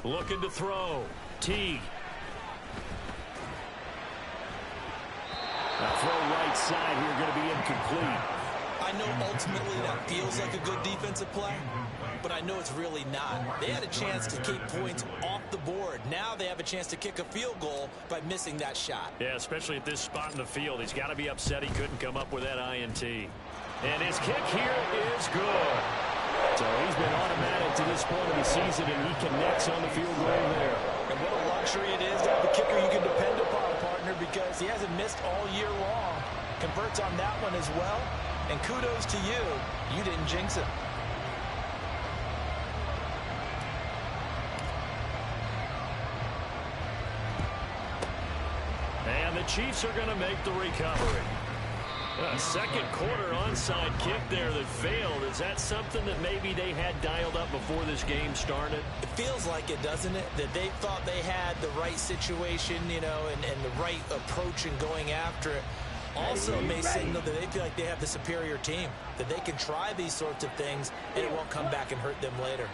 Looking to throw. Teague. A throw right side here going to be incomplete. I know ultimately that feels like a good defensive play, but I know it's really not. They had a chance to keep points off the board. Now they have a chance to kick a field goal by missing that shot. Yeah, especially at this spot in the field. He's got to be upset he couldn't come up with that INT. And his kick here is good. So he's been automatic to this point of the season, and he connects on the field goal there. And what a luxury it is to have a kicker you can depend upon, partner, because he hasn't missed all year long. Converts on that one as well. And kudos to you. You didn't jinx it. And the Chiefs are going to make the recovery. A second quarter onside kick there that failed. Is that something that maybe they had dialed up before this game started? It feels like it, doesn't it? That they thought they had the right situation, you know, and the right approach in going after it. Also may signal that they feel like they have the superior team, that they can try these sorts of things and it won't come back and hurt them later.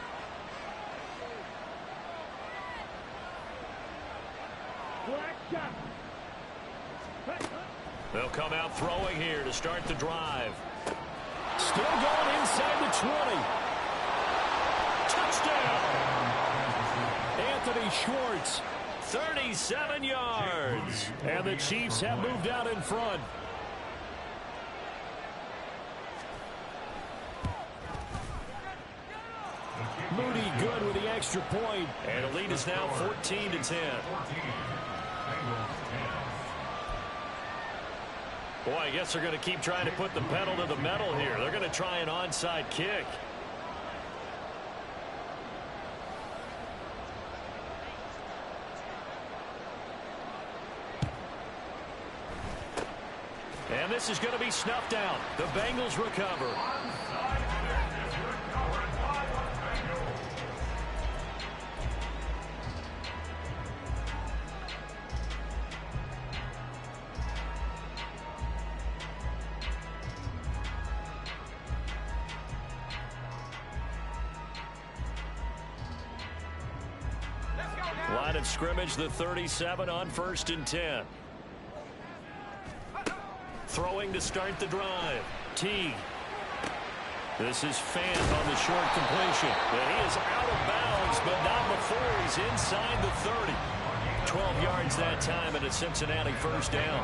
They'll come out throwing here to start the drive. Still going inside the 20. Touchdown! Anthony Schwartz. 37 yards. And the Chiefs have moved out in front. Moody good with the extra point. And the lead is now 14-10. Boy, I guess they're going to keep trying to put the pedal to the metal here. They're going to try an onside kick. And this is going to be snuffed out. The Bengals recover. Line of scrimmage, the 37 on 1st and 10. Throwing to start the drive. Teague. This is Fant on the short completion. But he is out of bounds, but not before he's inside the 30. 12 yards that time and a Cincinnati first down.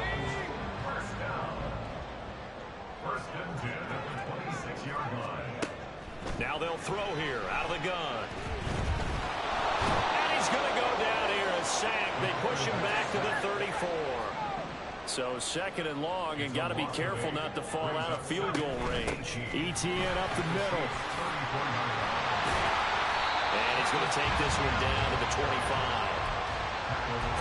Now they'll throw here out of the gun. And he's going to go down here, a sack. They push him back to the 34. So 2nd and long, and got to be careful not to fall out of field goal range. Etienne up the middle. And he's going to take this one down to the 25.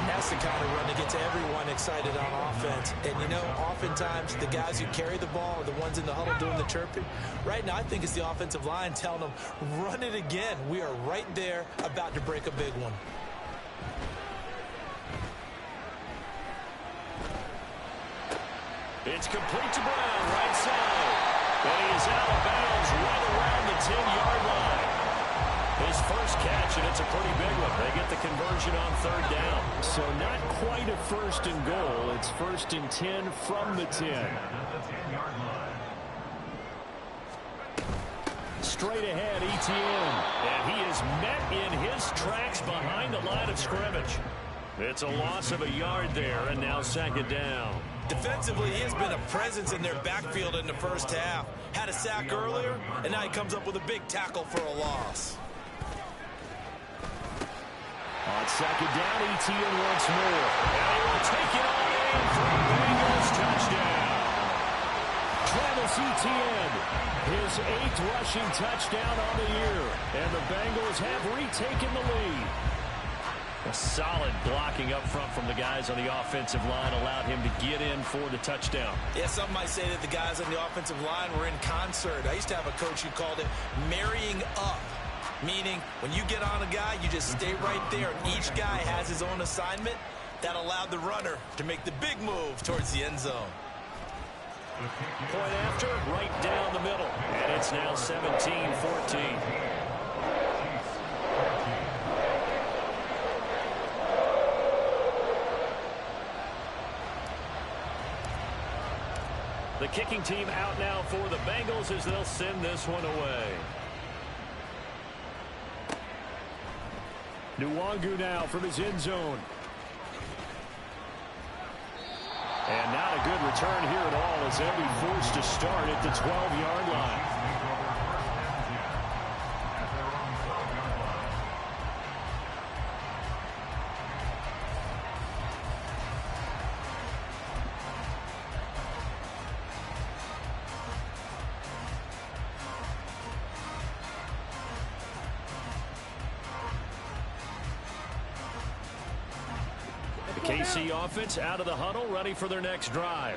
And that's the kind of run that gets everyone excited on offense. And, you know, oftentimes the guys who carry the ball are the ones in the huddle doing the chirping. Right now, I think it's the offensive line telling them, run it again. We are right there about to break a big one. It's complete to Brown, right side. But he is out of bounds right around the 10-yard line. His first catch, and it's a pretty big one. They get the conversion on 3rd down. So not quite a 1st and goal. It's 1st and 10 from the 10. Straight ahead, Etienne. And he is met in his tracks behind the line of scrimmage. It's a loss of a yard there, and now 2nd down. Defensively, he has been a presence in their backfield in the first half. Had a sack earlier, and now he comes up with a big tackle for a loss. On 2nd down, Etienne once more. And he will take it all in for a Bengals touchdown. Travis Etienne, his 8th rushing touchdown on the year. And the Bengals have retaken the lead. A solid blocking up front from the guys on the offensive line allowed him to get in for the touchdown. Yeah, some might say that the guys on the offensive line were in concert. I used to have a coach who called it marrying up, meaning when you get on a guy, you just stay right there. And each guy has his own assignment. That allowed the runner to make the big move towards the end zone. Point after, right down the middle. And it's now 17-14. The kicking team out now for the Bengals as they'll send this one away. Nwangu now from his end zone. And not a good return here at all as they'll be forced to start at the 12-yard line. KC offense out of the huddle, ready for their next drive.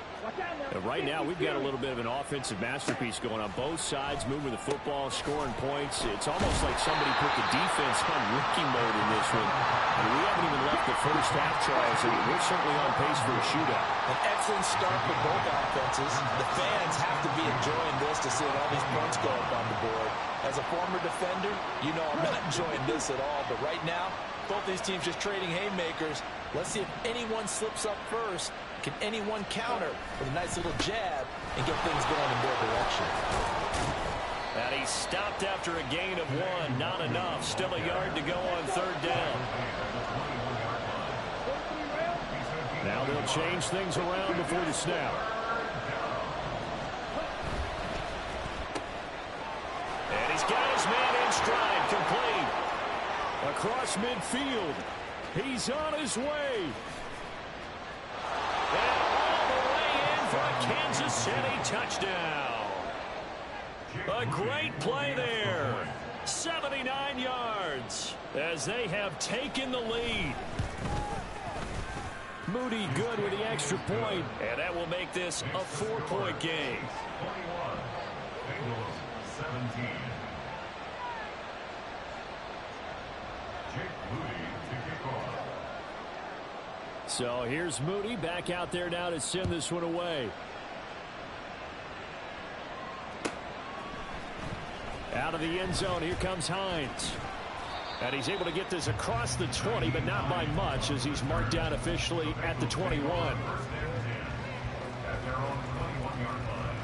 And right now, we've got a little bit of an offensive masterpiece going on both sides, moving the football, scoring points. It's almost like somebody put the defense on rookie mode in this one. And we haven't even left the first half, Charles, and we're certainly on pace for a shootout. An excellent start for both offenses. The fans have to be enjoying this to see all these points go up on the board. As a former defender, you know I'm not enjoying this at all. But right now, both these teams just trading haymakers. Let's see if anyone slips up first. Can anyone counter with a nice little jab and get things going in their direction? And he stopped after a gain of 1. Not enough. Still a yard to go on third down. Now they'll change things around before the snap. And he's got his man in stride, complete. Across midfield. He's on his way. And all the way in for a Kansas City touchdown. A great play there. 79 yards as they have taken the lead. Moody good with the extra point, and that will make this a 4-point game. 21, Bengals 17. Jake Moody to kick off. So here's Moody back out there now to send this one away. Out of the end zone, here comes Hines. And he's able to get this across the 20, but not by much as he's marked down officially at the 21. First and 10 at their own 21-yard line.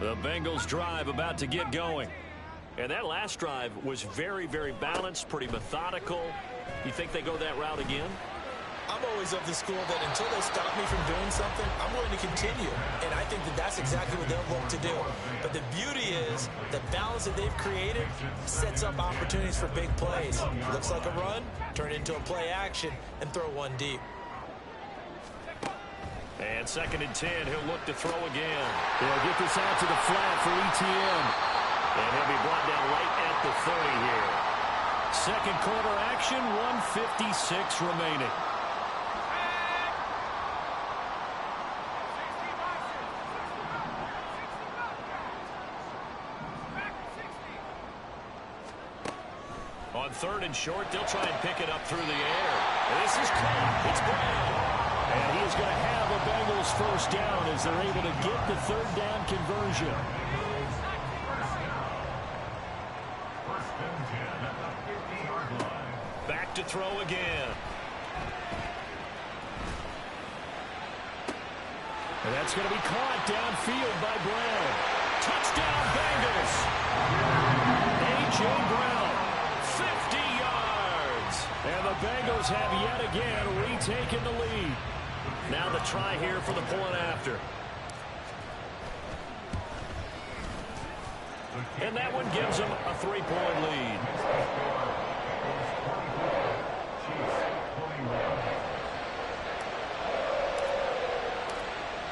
The Bengals drive about to get going. And that last drive was very, very balanced, pretty methodical. You think they go that route again? I'm always of the school that until they stop me from doing something, I'm willing to continue. And I think that that's exactly what they'll look to do. But the beauty is the balance that they've created sets up opportunities for big plays. Looks like a run, turn it into a play action, and throw one deep. And 2nd and 10, he'll look to throw again. They'll get this out to the flat for ETN. And he'll be brought down right at the 30 here. Second quarter action, 1:56 remaining. On 3rd and short, they'll try and pick it up through the air. This is caught. It's Brown. And he is going to have a Bengals first down as they're able to get the 3rd down conversion. First and 10 at the 50-yard line. Back to throw again. And that's going to be caught downfield by Brown. Touchdown Bengals. A.J. Brown, 50 yards. And the Bengals have yet again retaken the lead. Now the try here for the point after. And that one gives them a 3-point lead.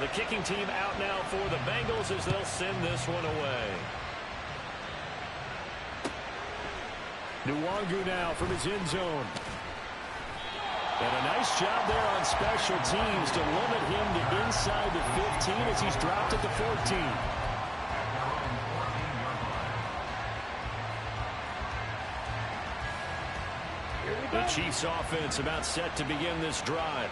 The kicking team out now for the Bengals as they'll send this one away. Nwangu now from his end zone. And a nice job there on special teams to limit him to inside the 15 as he's dropped at the 14. The Chiefs offense about set to begin this drive.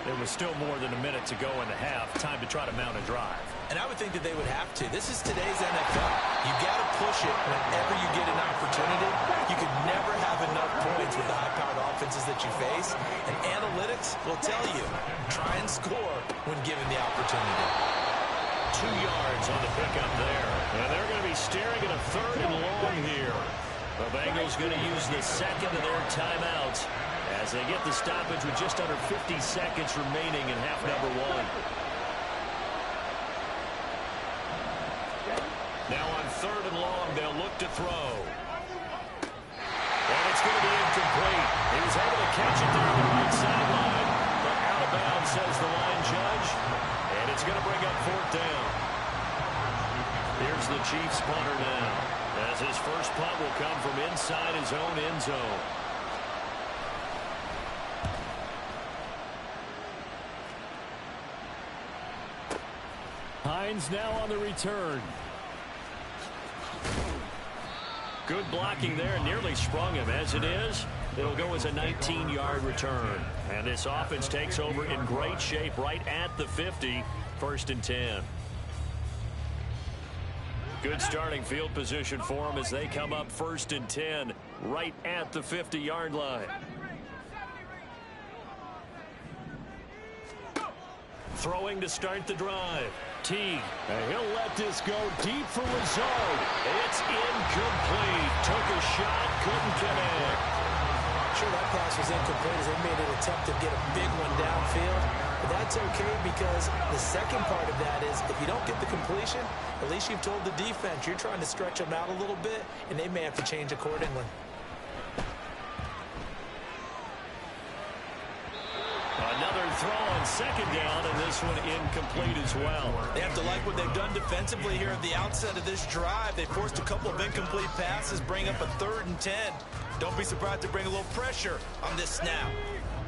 There was still more than a minute to go in the half. Time to try to mount a drive. And I would think that they would have to. This is today's NFL. You got to push it whenever you get an opportunity. You could never have enough points with the high-powered offenses that you face. And analytics will tell you, try and score when given the opportunity. 2 yards on the pickup there. And they're going to be staring at a 3rd and long here. The Bengals going to use the second of their timeouts as they get the stoppage with just under 50 seconds remaining in half number 1. Now on 3rd and long, they'll look to throw. And it's going to be incomplete. He was able to catch it there on the right sideline, but out of bounds, says the line judge. And it's going to bring up 4th down. Here's the Chiefs punter now, as his first punt will come from inside his own end zone. Hines now on the return. Good blocking there, nearly sprung him. As it is, it'll go as a 19-yard return. And this offense takes over in great shape right at the 50, 1st and 10. Good starting field position for them as they come up 1st and 10, right at the 50-yard line. Throwing to start the drive. Teague. He'll let this go deep for Lazard. It's incomplete. Took a shot, couldn't connect. Sure, that pass was incomplete as they made an attempt to get a big one downfield. But that's okay because the second part of that is if you don't get the completion, at least you've told the defense you're trying to stretch them out a little bit, and they may have to change accordingly. Another throw on 2nd down, and this one incomplete as well. They have to like what they've done defensively here at the outset of this drive. They forced a couple of incomplete passes, bring up a 3rd and 10. Don't be surprised to bring a little pressure on this snap.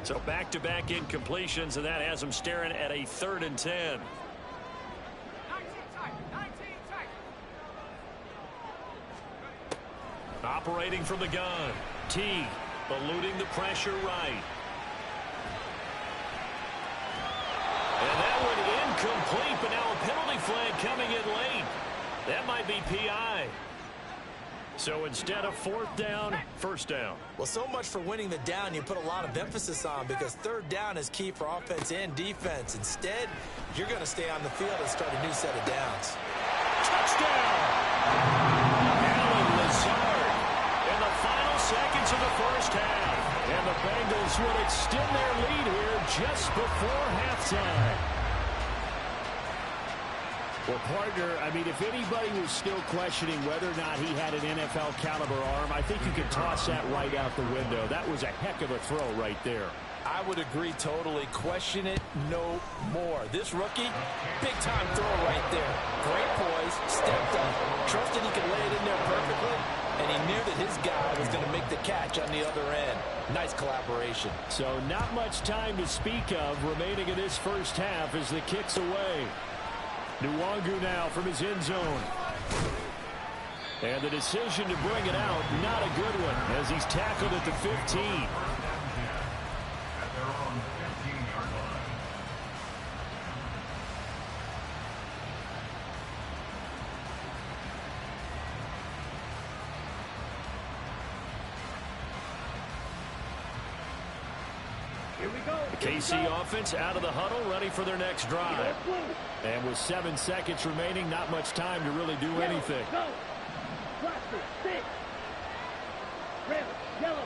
So back-to-back incompletions, and that has them staring at a 3rd and 10. Operating from the gun. Teague eluding the pressure right. And that one incomplete, but now a penalty flag coming in late. That might be PI. So instead of 4th down, 1st down. Well, so much for winning the down you put a lot of emphasis on because 3rd down is key for offense and defense. Instead, you're going to stay on the field and start a new set of downs. Touchdown! Allen Lazard in the final seconds of the 1st half. And the Bengals would extend their lead here just before halftime. Well, partner, I mean, if anybody was still questioning whether or not he had an NFL caliber arm, I think you can toss that right out the window. That was a heck of a throw right there. I would agree totally. Question it no more. This rookie, big-time throw right there. Great poise, stepped up, trusted he could lay it in there perfectly, and he knew that his guy was going to make the catch on the other end. Nice collaboration. So not much time to speak of remaining in this 1st half as the kick's away. Nwangu now from his end zone. And the decision to bring it out, not a good one, as he's tackled at the 15. At their own 15-yard line. Here we go. The KC offense out of the huddle, ready for their next drive. And with 7 seconds remaining, not much time to really do anything. Go. Cluster, stick. Red, yellow.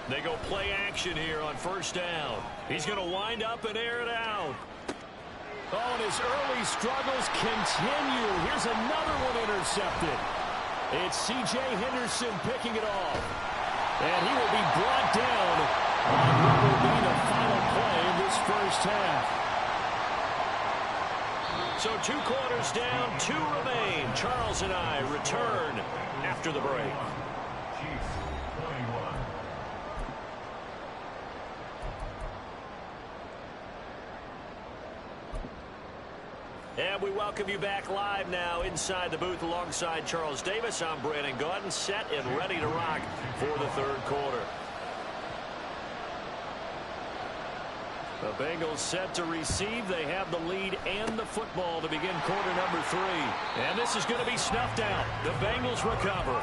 They go play action here on 1st down. He's going to wind up and air it out. Oh, and his early struggles continue. Here's another one intercepted. It's C.J. Henderson picking it off. And he will be brought down on what will be the final play in this 1st half. So 2 quarters down, 2 remain. Charles and I return after the break. Chiefs 21. And we welcome you back live now inside the booth alongside Charles Davis. I'm Brandon Gaudin, set and ready to rock for the 3rd quarter. The Bengals set to receive. They have the lead and the football to begin quarter number 3. And this is going to be snuffed out. The Bengals recover.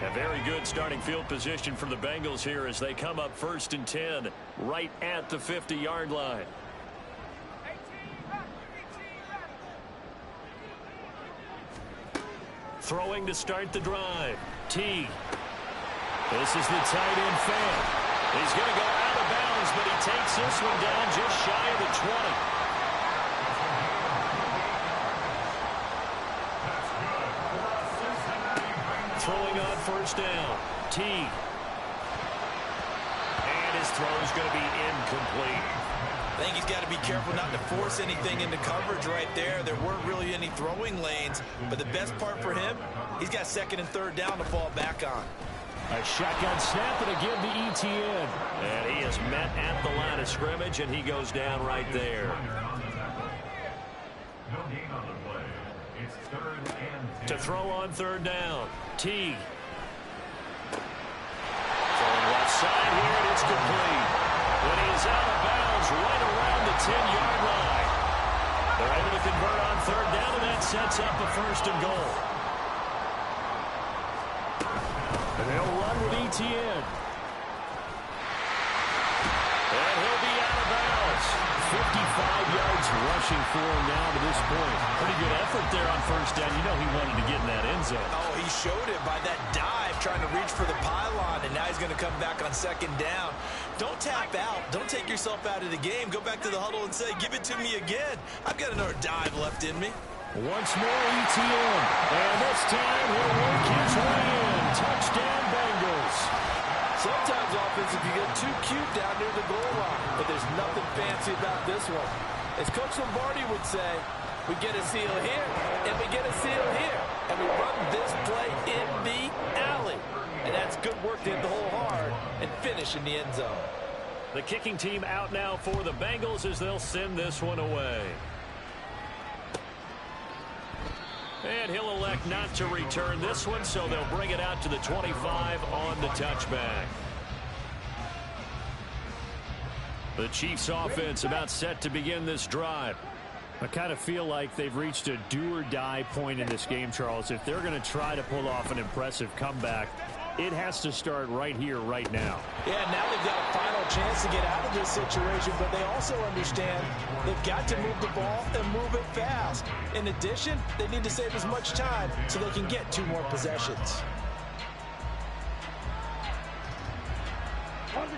A very good starting field position for the Bengals here as they come up 1st and 10 right at the 50-yard line. Throwing to start the drive. Teague. This is the tight end fan. He's going to go out of bounds, but he takes this one down just shy of the 20. Throwing on 1st down. Teague. And his throw is going to be incomplete. I think he's got to be careful not to force anything into coverage right there. There weren't really any throwing lanes, but the best part for him, he's got 2nd and 3rd down to fall back on. A shotgun snap and again to Etienne. And he is met at the line of scrimmage, and he goes down right there. No gain on the play. It's 3rd and 10. To throw on 3rd down. Teague. Throwing left side here, and it's complete. But he is out of bounds right around the 10-yard line. They're able to convert on 3rd down, and that sets up a 1st and goal. And they'll run with Etienne. And he'll be out of bounds. 55 yards rushing for him now to this point. Pretty good effort there on 1st down. You know he wanted to get in that end zone. Oh, he showed it by that dive, trying to reach for the pylon, and now he's going to come back on 2nd down. Don't tap out. Don't take yourself out of the game. Go back to the huddle and say, give it to me again. I've got another dive left in me. Once more, Etienne. And this time, he'll work his way in. Touchdown, Bengals. Sometimes offensive you get too cute down near the goal line, but there's nothing fancy about this one. As Coach Lombardi would say, we get a seal here, and we get a seal here, and we run this play in the alley. And that's good work to hit the hole hard and finish in the end zone. The kicking team out now for the Bengals as they'll send this one away. And he'll elect not to return this one, so they'll bring it out to the 25 on the touchback. The Chiefs offense about set to begin this drive. I kind of feel like they've reached a do-or-die point in this game, Charles. If they're going to try to pull off an impressive comeback, it has to start right here, right now. Yeah, now they've got a final chance to get out of this situation, but they also understand they've got to move the ball and move it fast. In addition, they need to save as much time so they can get 2 more possessions.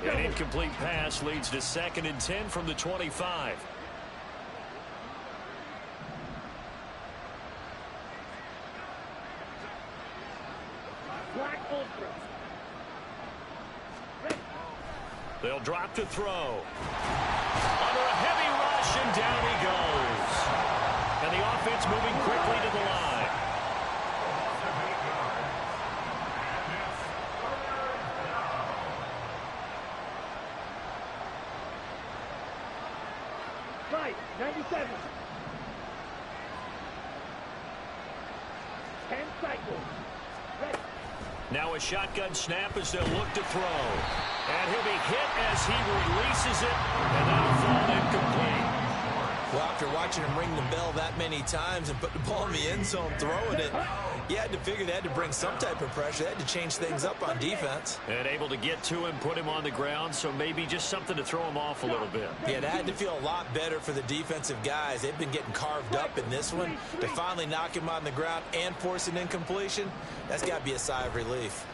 An incomplete pass leads to 2nd and 10 from the 25. They'll drop to throw. Under a heavy rush, and down he goes. And the offense moving quickly to the line. Right, 97. 10 cycles. Ready. Now a shotgun snap as they'll look to throw. And he'll be hit as he releases it, and that'll fall incomplete. Well, after watching him ring the bell that many times and put the ball in the end zone throwing it, you had to figure they had to bring some type of pressure. They had to change things up on defense. And able to get to him, put him on the ground, so maybe just something to throw him off a little bit. Yeah, that had to feel a lot better for the defensive guys. They've been getting carved up in this one. To finally knock him on the ground and force an incompletion, that's got to be a sigh of relief.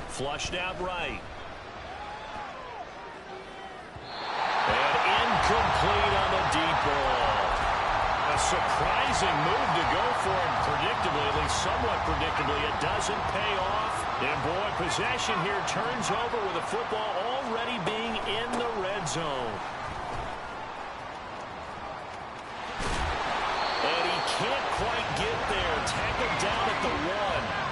Flushed out right. And incomplete on the deep ball. A surprising move to go for him predictably, at least somewhat predictably. It doesn't pay off. And boy, possession here turns over with the football already being in the red zone. And he can't quite get there. Tackled down at the 1.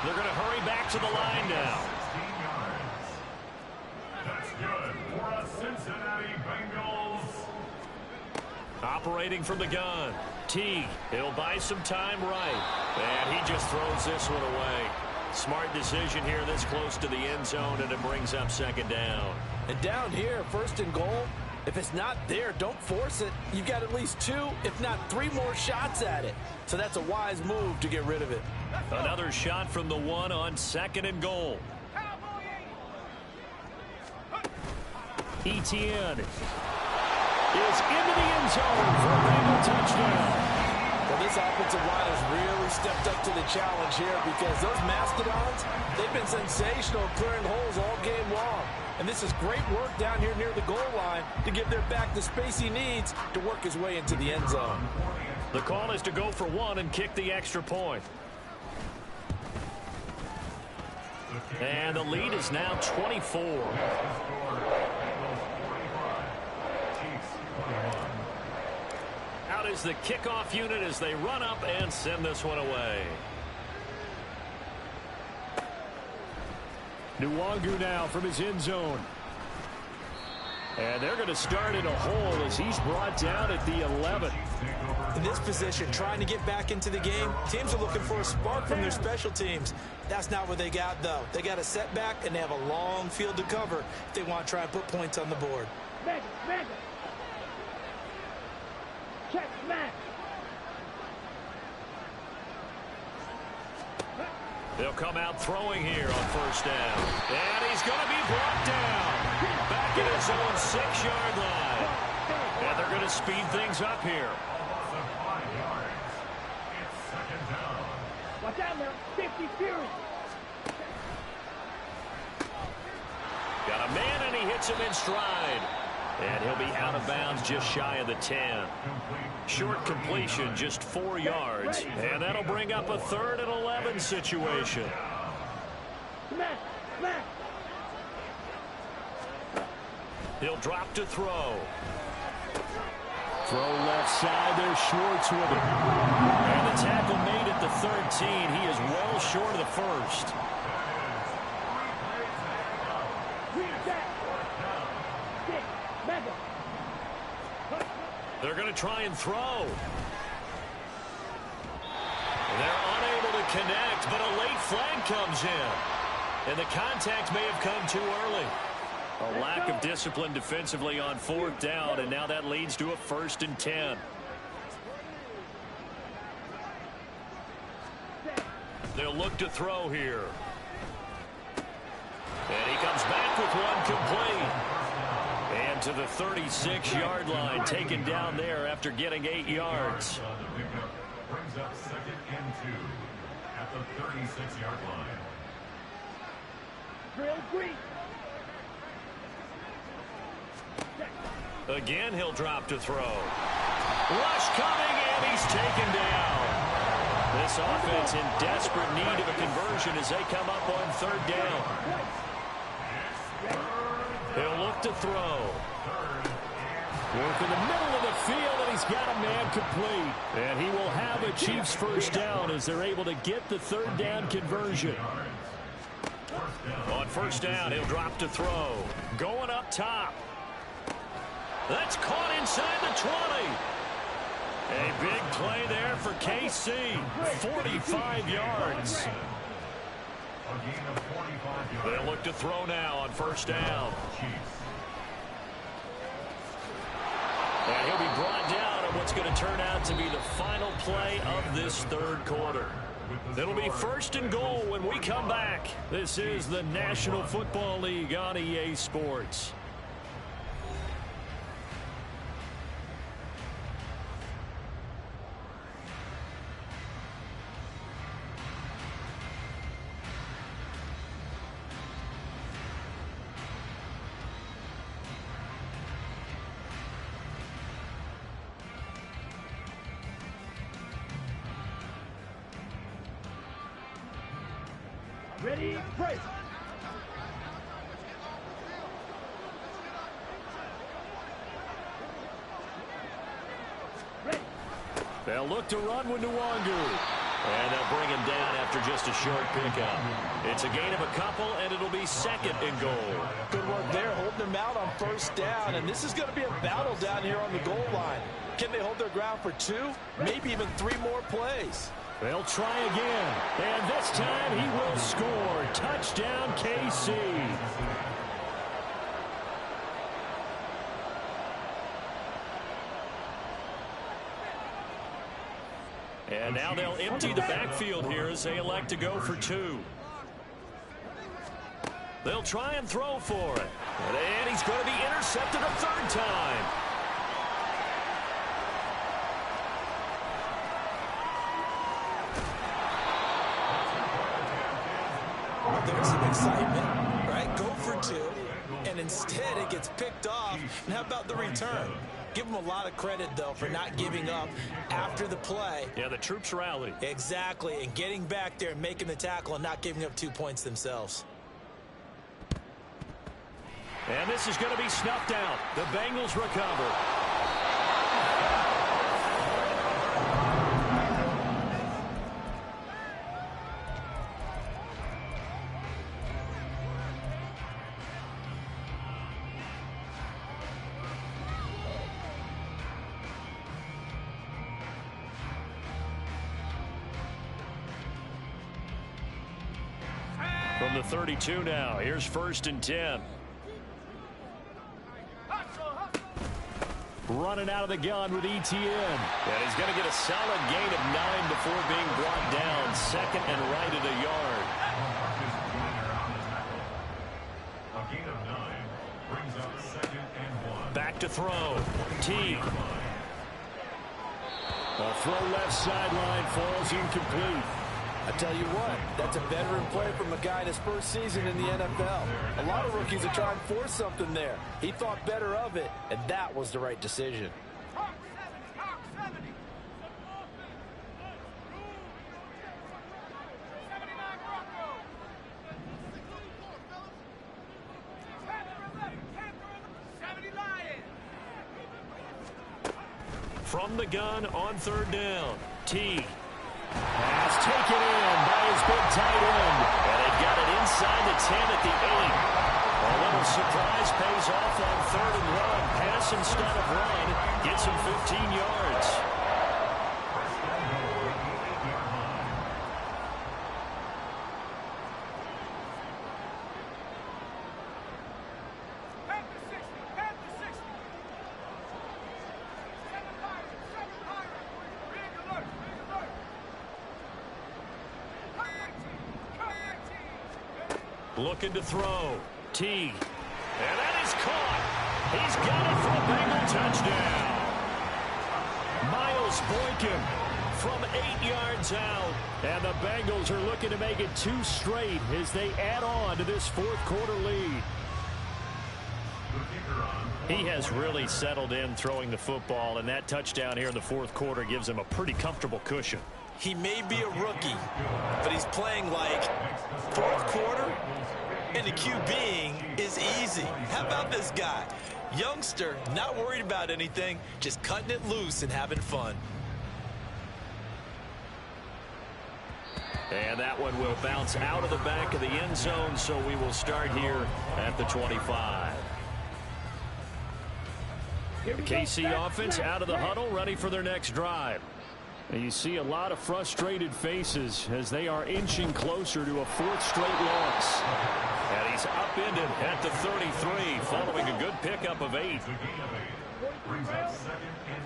They're going to hurry back to the line now. 16 yards. That's good for a Cincinnati Bengals. Operating from the gun. Teague. He'll buy some time right. And he just throws this one away. Smart decision here this close to the end zone, and it brings up second down. And down here, first and goal, if it's not there, don't force it. You've got at least 2, if not 3 more shots at it. So that's a wise move to get rid of it. Another shot from the 1 on second and goal. Etienne is into the end zone for a Bengal touchdown. Well, this offensive line has really stepped up to the challenge here because those Mastodons, they've been sensational clearing holes all game long. And this is great work down here near the goal line to give their back the space he needs to work his way into the end zone. The call is to go for 1 and kick the extra point. And the lead is now 24. Out is the kickoff unit as they run up and send this one away. Nwangu now from his end zone. And they're going to start in a hole as he's brought down at the 11. In this position, trying to get back into the game, teams are looking for a spark from their special teams. That's not what they got, though. They got a setback, and they have a long field to cover if they want to try and put points on the board. Mega. Check, smash. They'll come out throwing here on first down. And he's going to be brought down. Back at his own 6-yard line. And they're going to speed things up here. Watch out now. 50 Fury. Got a man, and he hits him in stride. And he'll be out of bounds just shy of the 10. Short completion, just 4 yards. And that'll bring up a 3rd and 11 situation. Smash. He'll drop to throw. Throw left side. There's Schwartz with it. And the tackle made at the 13. He is well short of the first. They're going to try and throw. They're unable to connect, but a late flag comes in. And the contact may have come too early. A lack of discipline defensively on 4th down, and now that leads to a 1st and 10. They'll look to throw here. And he comes back with one complete. And to the 36-yard line, taken down there after getting 8 yards. Brings up 2nd and 2 at the 36-yard line. Drill green. Again, he'll drop to throw. Rush coming, and he's taken down. This offense in desperate need of a conversion as they come up on 3rd down. He'll look to throw. Work in the middle of the field, and he's got a man complete. And he will have a Chiefs first down as they're able to get the 3rd down conversion. On first down, he'll drop to throw. Going up top. That's caught inside the 20. A big play there for KC. 45 yards. They'll look to throw now on first down. And he'll be brought down on what's going to turn out to be the final play of this 3rd quarter. It'll be 1st and goal when we come back. This is the National Football League on EA Sports. Ready, break. Ready. They'll look to run with Nwangu. And they'll bring him down after just a short pickup. It's a gain of a couple, and it'll be 2nd and goal. Good work there, holding them out on first down. And this is going to be a battle down here on the goal line. Can they hold their ground for 2, maybe even 3 more plays? They'll try again. And this time he will score. Touchdown, KC. And now they'll empty the backfield here as they elect to go for 2. They'll try and throw for it. And he's going to be intercepted a third time. There's some excitement, right? Go for 2, and instead it gets picked off. And how about the return? Give them a lot of credit, though, for not giving up after the play. Yeah, the troops rallied. Exactly, and getting back there and making the tackle and not giving up 2 points themselves. And this is going to be snuffed out. The Bengals recover. From the 32 now, here's 1st and 10. Running out of the gun with ETN. And he's going to get a solid gain of 9 before being brought down. 2nd and right at a yard. A gain of 9 brings up 2nd and 1. Back to throw. T. A throw left sideline falls incomplete. I tell you what, that's a veteran play from a guy in his first season in the NFL. A lot of rookies are trying to force something there. He thought better of it, and that was the right decision. From the gun on 3rd down. T. Pass taken in by his big tight end. And they've got it inside the 10 at the 8. A little surprise pays off on 3rd and 1. Pass instead of run. Gets him 15 yards. Looking to throw. T. And that is caught. He's got it for a Bengal touchdown. Miles Boykin from 8 yards out. And the Bengals are looking to make it 2 straight as they add on to this 4th quarter lead. He has really settled in throwing the football, and that touchdown here in the 4th quarter gives him a pretty comfortable cushion. He may be a rookie, but he's playing like 4th quarter, and the QBing is easy. How about this guy? Youngster, not worried about anything, just cutting it loose and having fun. And that one will bounce out of the back of the end zone, so we will start here at the 25. The KC offense out of the huddle, ready for their next drive. And you see a lot of frustrated faces as they are inching closer to a 4th straight loss. And he's upended at the 33, following a good pickup of 8. Brings up 2nd and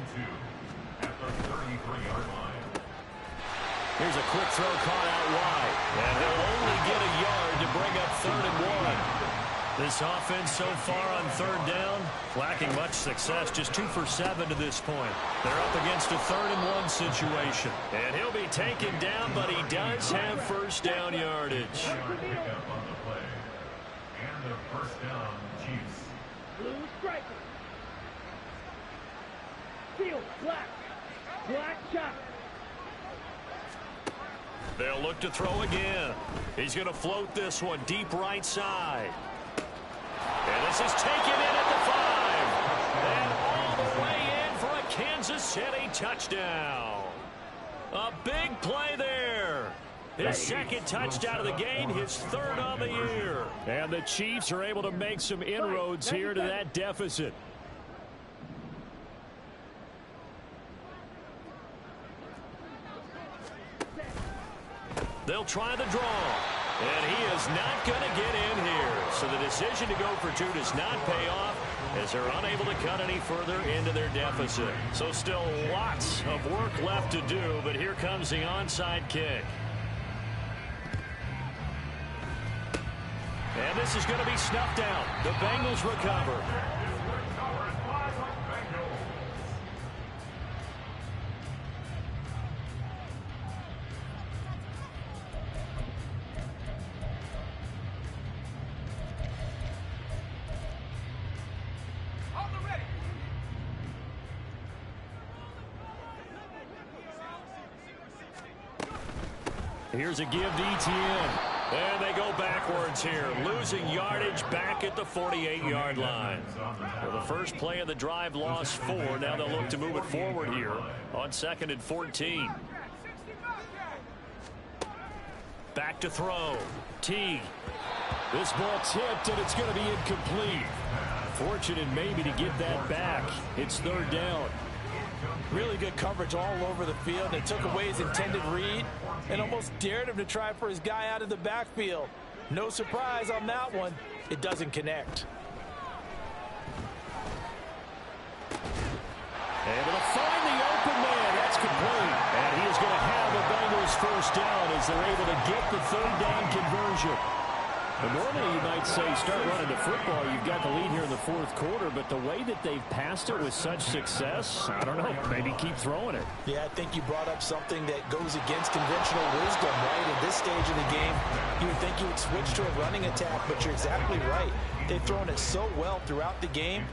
2 at the 33-yard line. Here's a quick throw caught out wide. And he'll only get a yard to bring up 3rd and 1. This offense so far on 3rd down, lacking much success, just 2 for 7 to this point. They're up against a 3rd and 1 situation. And he'll be taken down, but he does have 1st down yardage. Pickup on the play. And the 1st down, Chiefs. Blue striker. Field, black. Black shot. They'll look to throw again. He's going to float this one deep right side. And this is taken in at the 5. And all the way in for a Kansas City touchdown. A big play there. His 2nd touchdown of the game, his 3rd on the year. And the Chiefs are able to make some inroads here to that deficit. They'll try the draw. And he is not going to get in here. So the decision to go for two does not pay off as they're unable to cut any further into their deficit. So still lots of work left to do, but here comes the onside kick. And this is going to be snuffed out. The Bengals recover. Here's a give to Etienne. And they go backwards here, losing yardage back at the 48-yard line. Well, the first play of the drive lost 4. Now they'll look to move it forward here on 2nd and 14. Back to throw. Teague. This ball tipped, and it's going to be incomplete. Fortunate maybe to get that back. It's 3rd down. Really good coverage all over the field. They took away his intended read and almost dared him to try for his guy out of the backfield. No surprise on that one. It doesn't connect. Able to find the open man. That's complete. And he is going to have the Bengals first down as they're able to get the 3rd down conversion. And normally you might say start running the football. You've got the lead here in the 4th quarter, but the way that they've passed it with such success, I don't know, maybe keep throwing it. Yeah, I think you brought up something that goes against conventional wisdom, right? At this stage of the game, you would think you would switch to a running attack, but you're exactly right. They've thrown it so well throughout the game,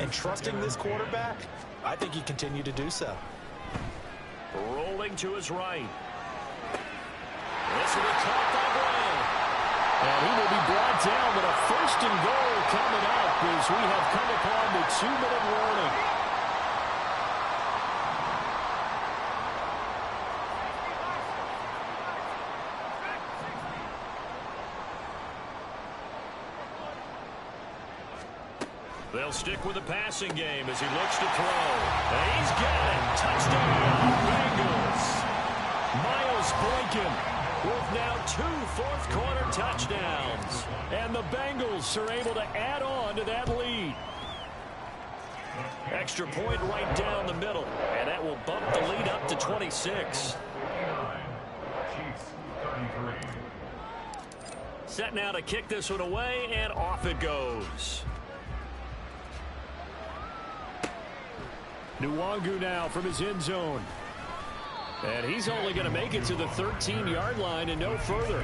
and trusting this quarterback, I think you continue to do so. Rolling to his right. This will be caught by Brown. And he will be brought down, but a 1st and goal coming up as we have come upon the 2-minute warning. They'll stick with the passing game as he looks to throw. And he's got it. Touchdown, Bengals. Miles Boykin with now 2 fourth-quarter touchdowns. And the Bengals are able to add on to that lead. Extra point right down the middle. And that will bump the lead up to 26. Set now to kick this one away, and off it goes. Nwangu now from his end zone. And he's only going to make it to the 13-yard line and no further.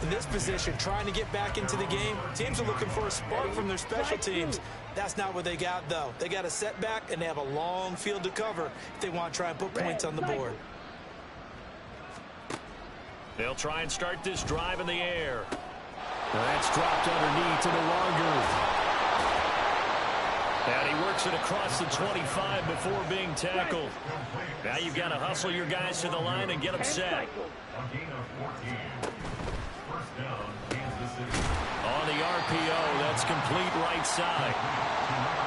In this position, trying to get back into the game, teams are looking for a spark from their special teams. That's not what they got, though. They got a setback, and they have a long field to cover if they want to try and put points on the board. They'll try and start this drive in the air. That's dropped underneath to Nwangu. And he works it across the 25 before being tackled. Now you've got to hustle your guys to the line and get them set. On the RPO, that's complete right side.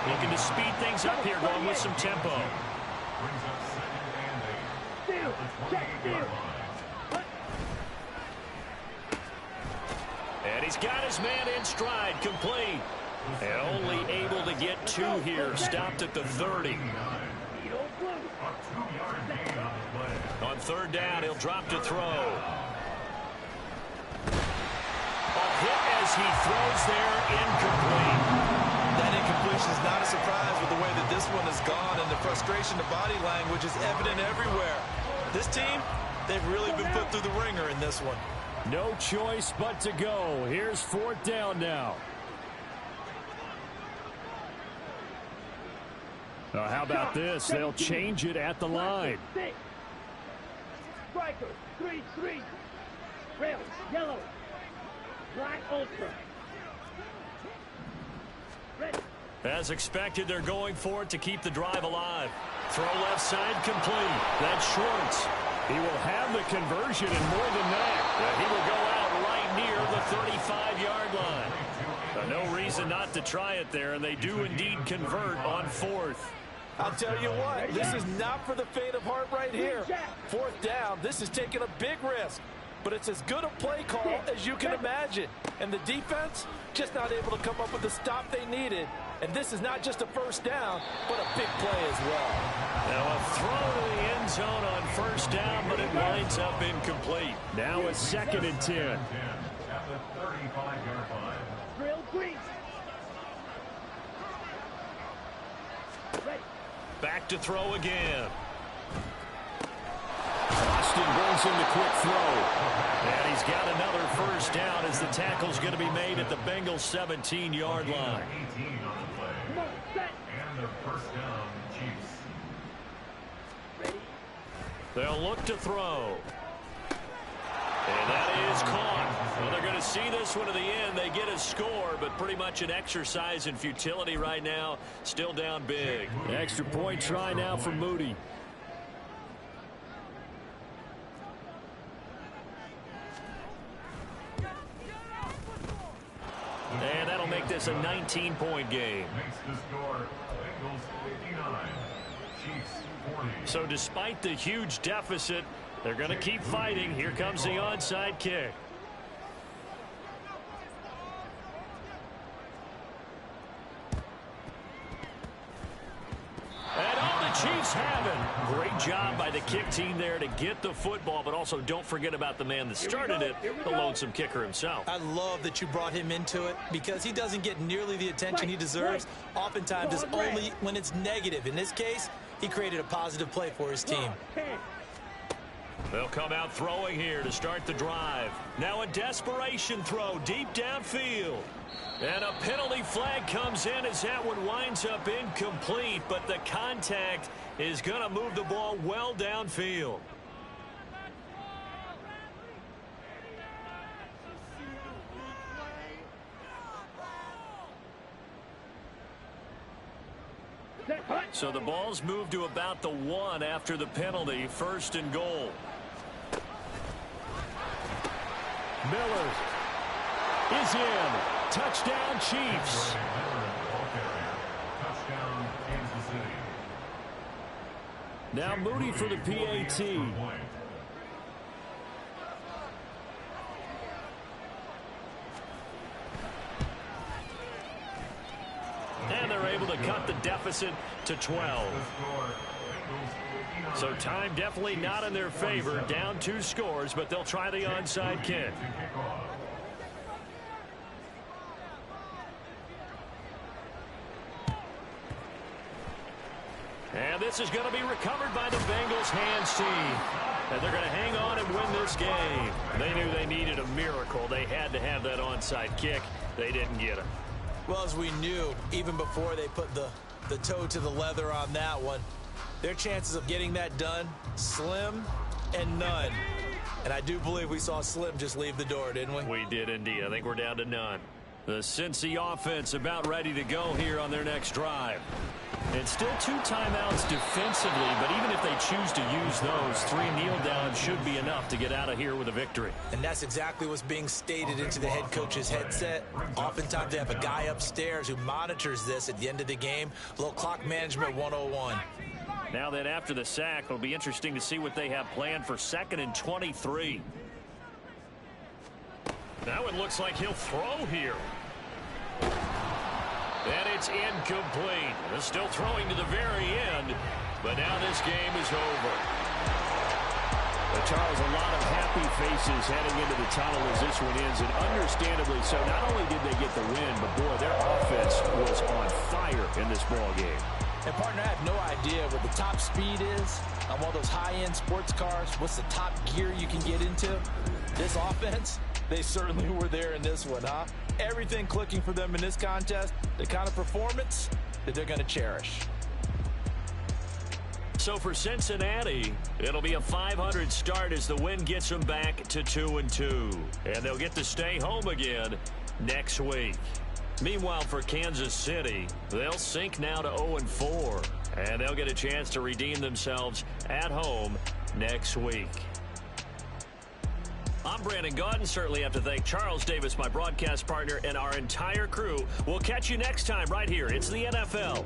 Looking to speed things up here, going with some tempo. And he's got his man in stride, complete. And only able to get 2 here, stopped at the 30. On 3rd down, he'll drop to throw. A hit as he throws there, incomplete. That incompletion is not a surprise with the way that this one has gone, and the frustration, the body language is evident everywhere. This team, they've really been put through the ringer in this one. No choice but to go. Here's 4th down now. How about this? They'll change it at the line. Striker, 3-3. Red, yellow, black, ultra. Red. As expected, they're going for it to keep the drive alive. Throw left side complete. That's Schwartz. He will have the conversion and more than that. He will go out right near the 35-yard line. No reason not to try it there, and they do indeed convert on 4th. I'll tell you what, this is not for the faint of heart right here. 4th down, this is taking a big risk. but it's as good a play call as you can imagine. And the defense just not able to come up with the stop they needed. And this is not just a first down, but a big play as well. Now a throw to the end zone on first down, but it winds up incomplete. Now a 2nd and 10. At the 35-yard line. Drill green. Ready. Back to throw again. Austin brings in the quick throw. And he's got another first down as the tackle's going to be made at the Bengals 17-yard line. 18 on the play. Come on, set. And the first down, Chiefs. Ready. They'll look to throw. And that is caught. Well, they're going to see this one to the end. They get a score, but pretty much an exercise in futility right now. Still down big. Extra point try now for Moody. And that'll make this a 19-point game. Makes the score Bengals 59, Chiefs 40. So despite the huge deficit, they're going to keep fighting. Here comes the onside kick. And all the Chiefs have it. Great job by the kick team there to get the football, but also don't forget about the man that started it, the lonesome kicker himself. I love that you brought him into it because he doesn't get nearly the attention he deserves. Oftentimes it's only when it's negative. In this case, he created a positive play for his team. They'll come out throwing here to start the drive. Now a desperation throw deep downfield. And a penalty flag comes in as that one winds up incomplete, but the contact is going to move the ball well downfield. So the ball's moved to about the 1 after the penalty, 1st and goal. Miller is in. Touchdown, Chiefs. Touchdown, Kansas City. Now Moody for the PAT. And they're able to cut the deficit to 12. So time definitely not in their favor. Down 2 scores, but they'll try the onside kick. And this is going to be recovered by the Bengals hands team. And they're going to hang on and win this game. They knew they needed a miracle. They had to have that onside kick. They didn't get it. Well, as we knew, even before they put the toe to the leather on that one, their chances of getting that done, slim and none. And I do believe we saw Slim just leave the door, didn't we? We did indeed. I think we're down to none. The Cincy offense about ready to go here on their next drive. It's still 2 timeouts defensively, but even if they choose to use those, 3 kneel downs should be enough to get out of here with a victory. And that's exactly what's being stated into the head coach's headset. Oftentimes they have a guy upstairs who monitors this at the end of the game. A little clock management 101. Now that after the sack, it'll be interesting to see what they have planned for 2nd and 23. Now it looks like he'll throw here. And it's incomplete. They're still throwing to the very end, but now this game is over. Charles, a lot of happy faces heading into the tunnel as this one ends, and understandably so. Not only did they get the win, but boy, their offense was on fire in this ball game. And partner, I have no idea what the top speed is on one of those high-end sports cars. What's the top gear you can get into? This offense, they certainly were there in this one, huh? Everything clicking for them in this contest, the kind of performance that they're going to cherish. So for Cincinnati, it'll be a .500 start as the win gets them back to 2-2. And they'll get to stay home again next week. Meanwhile, for Kansas City, they'll sink now to 0-4. And they'll get a chance to redeem themselves at home next week. I'm Brandon Gaudin. Certainly have to thank Charles Davis, my broadcast partner, and our entire crew. We'll catch you next time right here. It's the NFL.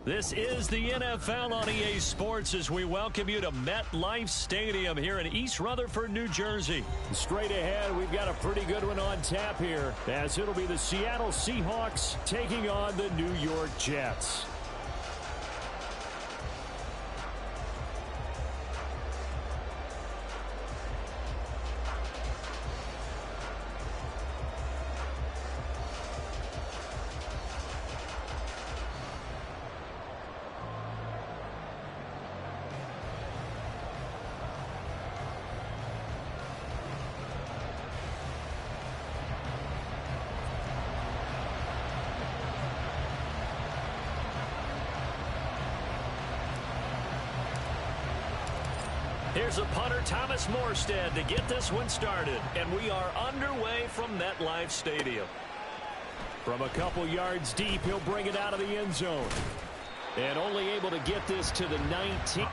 This is the NFL on EA Sports as we welcome you to MetLife Stadium here in East Rutherford, New Jersey. Straight ahead, we've got a pretty good one on tap here, as it'll be the Seattle Seahawks taking on the New York Jets. Here's a punter, Thomas Morstead, to get this one started. And we are underway from MetLife Stadium. From a couple yards deep, he'll bring it out of the end zone. And only able to get this to the 19.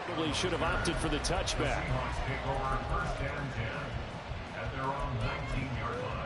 Probably should have opted for the touchback. The Seahawks take over first and 10 at their own 19-yard line.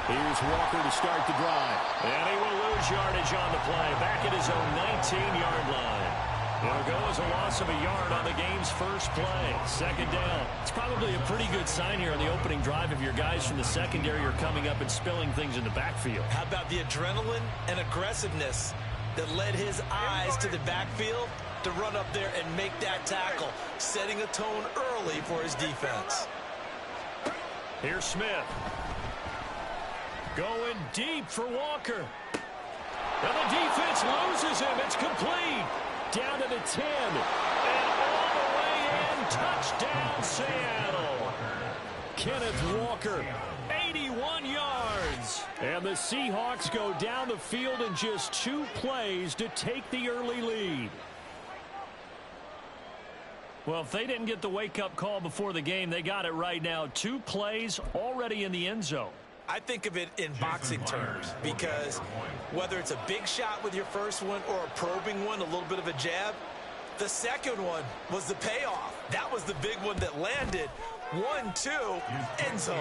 Here's Walker to start the drive. And he will lose yardage on the play. Back at his own 19-yard line. It'll go as a loss of a yard on the game's first play. Second down. It's probably a pretty good sign here on the opening drive if your guys from the secondary are coming up and spilling things in the backfield. How about the adrenaline and aggressiveness that led his eyes to the backfield to run up there and make that tackle, setting a tone early for his defense. Here's Smith. Going deep for Walker. And the defense loses him. It's complete. Down to the 10. And all the way in. Touchdown, Seattle. Kenneth Walker, 81 yards. And the Seahawks go down the field in just 2 plays to take the early lead. Well, if they didn't get the wake-up call before the game, they got it right now. 2 plays already in the end zone. I think of it in boxing terms because whether it's a big shot with your first one or a probing one, a little bit of a jab, the second one was the payoff. That was the big one that landed. 1-2, end zone.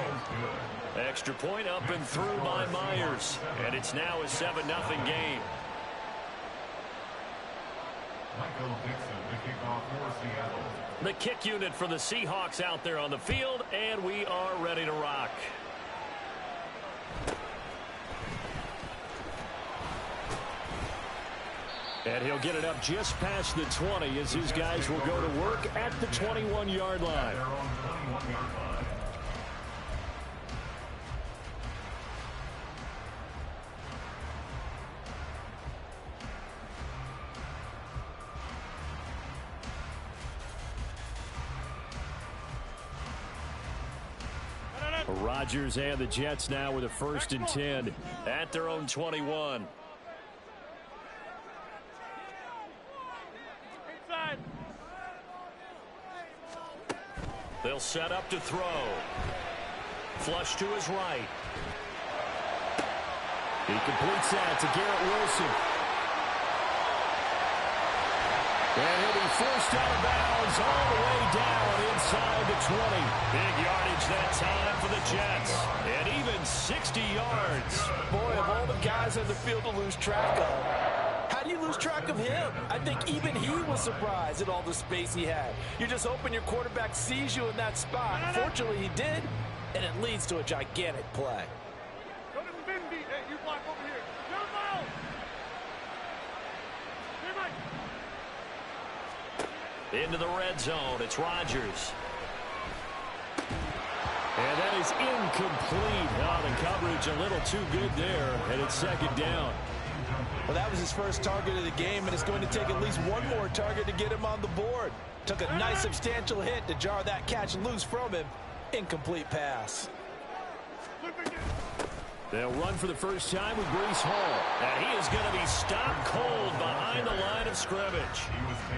Extra point up and through by Myers. And it's now a 7-0 game. Michael Dixon to kick off for Seattle. The kick unit for the Seahawks out there on the field, and we are ready to rock. And he'll get it up just past the 20 as his guys will go to work at the 21-yard line. Their own 21-yard line. Rodgers and the Jets now with a 1st and 10 at their own 21. They'll set up to throw. Flush to his right. He completes that to Garrett Wilson. And he'll be forced out of bounds all the way down inside the 20. Big yardage that time for the Jets. And even 60 yards. Boy, of all the guys on the field to lose track of, how do you lose track of him? I think even he was surprised at all the space he had. You're just hoping your quarterback sees you in that spot. Fortunately, he did, and it leads to a gigantic play. Go to the bin beat. Hey, you block over here. Go, Miles. Hey, Mike. Into the red zone. It's Rodgers. And that is incomplete. Oh, the coverage a little too good there. And it's second down. Well, that was his first target of the game, and it's going to take at least one more target to get him on the board. Took a nice substantial hit to jar that catch loose from him. Incomplete pass. They'll run for the first time with Breece Hall. And he is going to be stopped cold behind the line of scrimmage.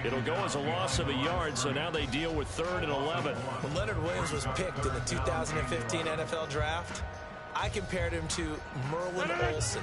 It'll go as a loss of a yard, so now they deal with 3rd and 11. When Leonard Williams was picked in the 2015 NFL Draft, I compared him to Merlin Olsen.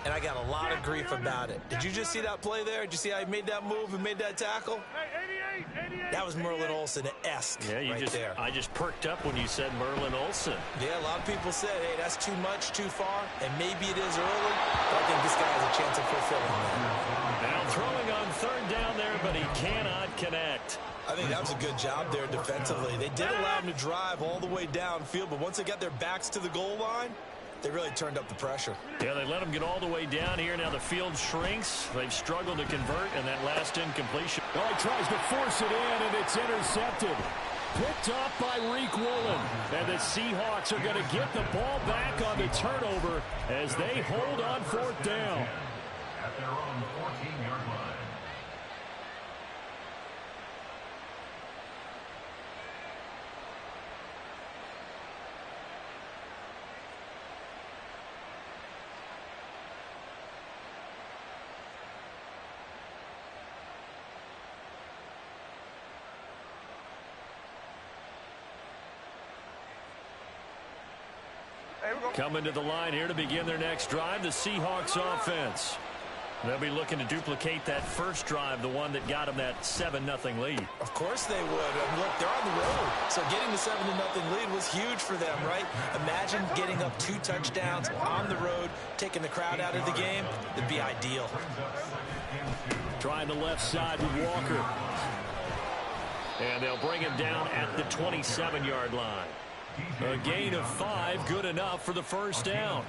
And I got a lot of grief about it. Did you just see that play there? Did you see how he made that move and made that tackle? Hey, 88. That was Merlin Olsen-esque there. I just perked up when you said Merlin Olsen. Yeah, a lot of people said, hey, that's too much, too far, and maybe it is early, but I think this guy has a chance of fulfilling that. Now throwing on 3rd down there, but he cannot connect. I think that was a good job there defensively. They did allow him to drive all the way downfield, but once they got their backs to the goal line, they really turned up the pressure. Yeah, they let him get all the way down here. Now the field shrinks. They've struggled to convert, and that last incompletion. Oh, he tries to force it in, and it's intercepted. Picked up by Reek Woolen. And the Seahawks are going to get the ball back on the turnover as they hold on 4th down. At their own 14-yard line. Coming to the line here to begin their next drive, the Seahawks offense. They'll be looking to duplicate that first drive, the one that got them that 7-0 lead. Of course they would. Look, they're on the road, so getting the 7-0 lead was huge for them, right? Imagine getting up 2 touchdowns on the road, taking the crowd out of the game. It'd be ideal. Trying the left side with Walker. And they'll bring him down at the 27-yard line. A gain of 5, good enough for the first down.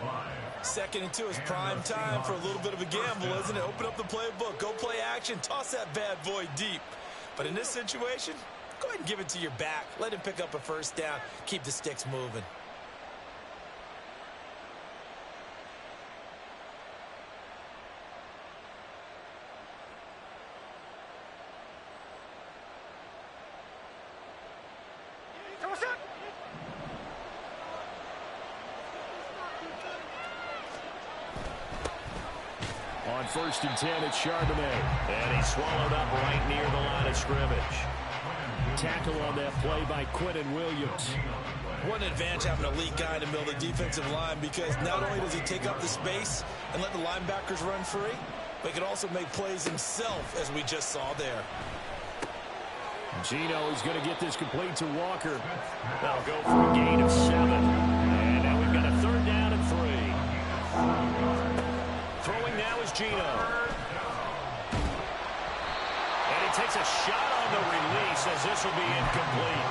2nd and 2 is prime time for a little bit of a gamble, isn't it? Open up the playbook, go play action, toss that bad boy deep. But in this situation, go ahead and give it to your back. Let him pick up a first down, keep the sticks moving. On 1st and 10, it's Charbonnet. And he's swallowed up right near the line of scrimmage. Tackle on that play by Quentin Williams. What an advantage having an elite guy in the middle of the defensive line, because not only does he take up the space and let the linebackers run free, but he can also make plays himself, as we just saw there. Gino is going to get this complete to Walker. They'll go for a gain of 7. And now we've got a 3rd down and 3. Throwing now is Gino. And he takes a shot on the release as this will be incomplete.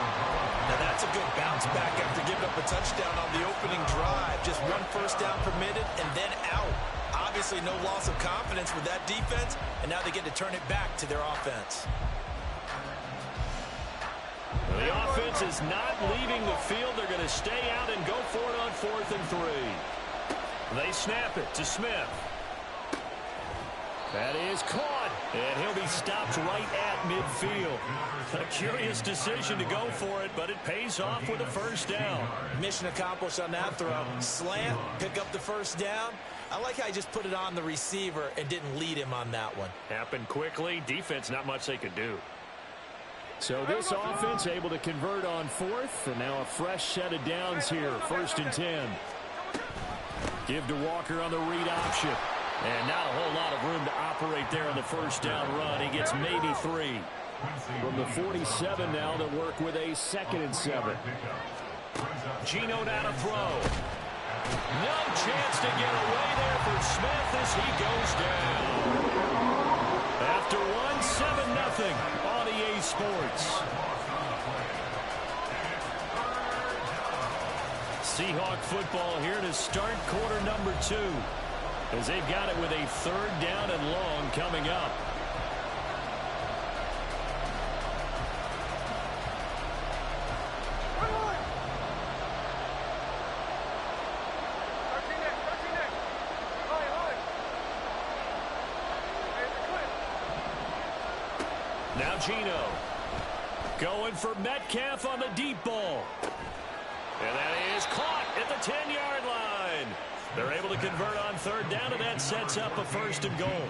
Now that's a good bounce back after giving up a touchdown on the opening drive. Just 1 first down permitted and then out. Obviously no loss of confidence with that defense, and now they get to turn it back to their offense. The offense is not leaving the field. They're going to stay out and go for it on 4th and 3. They snap it to Smith. That is caught, and he'll be stopped right at midfield. A curious decision to go for it, but it pays off with a first down. Mission accomplished on that throw. Slant, pick up the first down. I like how he just put it on the receiver and didn't lead him on that one. Happened quickly. Defense, not much they could do. So this offense able to convert on fourth, and now a fresh set of downs here, 1st and 10. Give to Walker on the read option. And not a whole lot of room to operate there on the first down run. He gets maybe 3. From the 47 now, they'll work with a 2nd and 7. Geno now to throw. No chance to get away there for Smith as he goes down. After one, 7-0 on EA Sports. Seahawk football here to start quarter number 2. As they've got it with a 3rd down and long coming up. Now Geno going for Metcalf on the deep ball. And that is caught at the 10-yard line. They're able to convert on 3rd down, and that sets up a 1st and goal.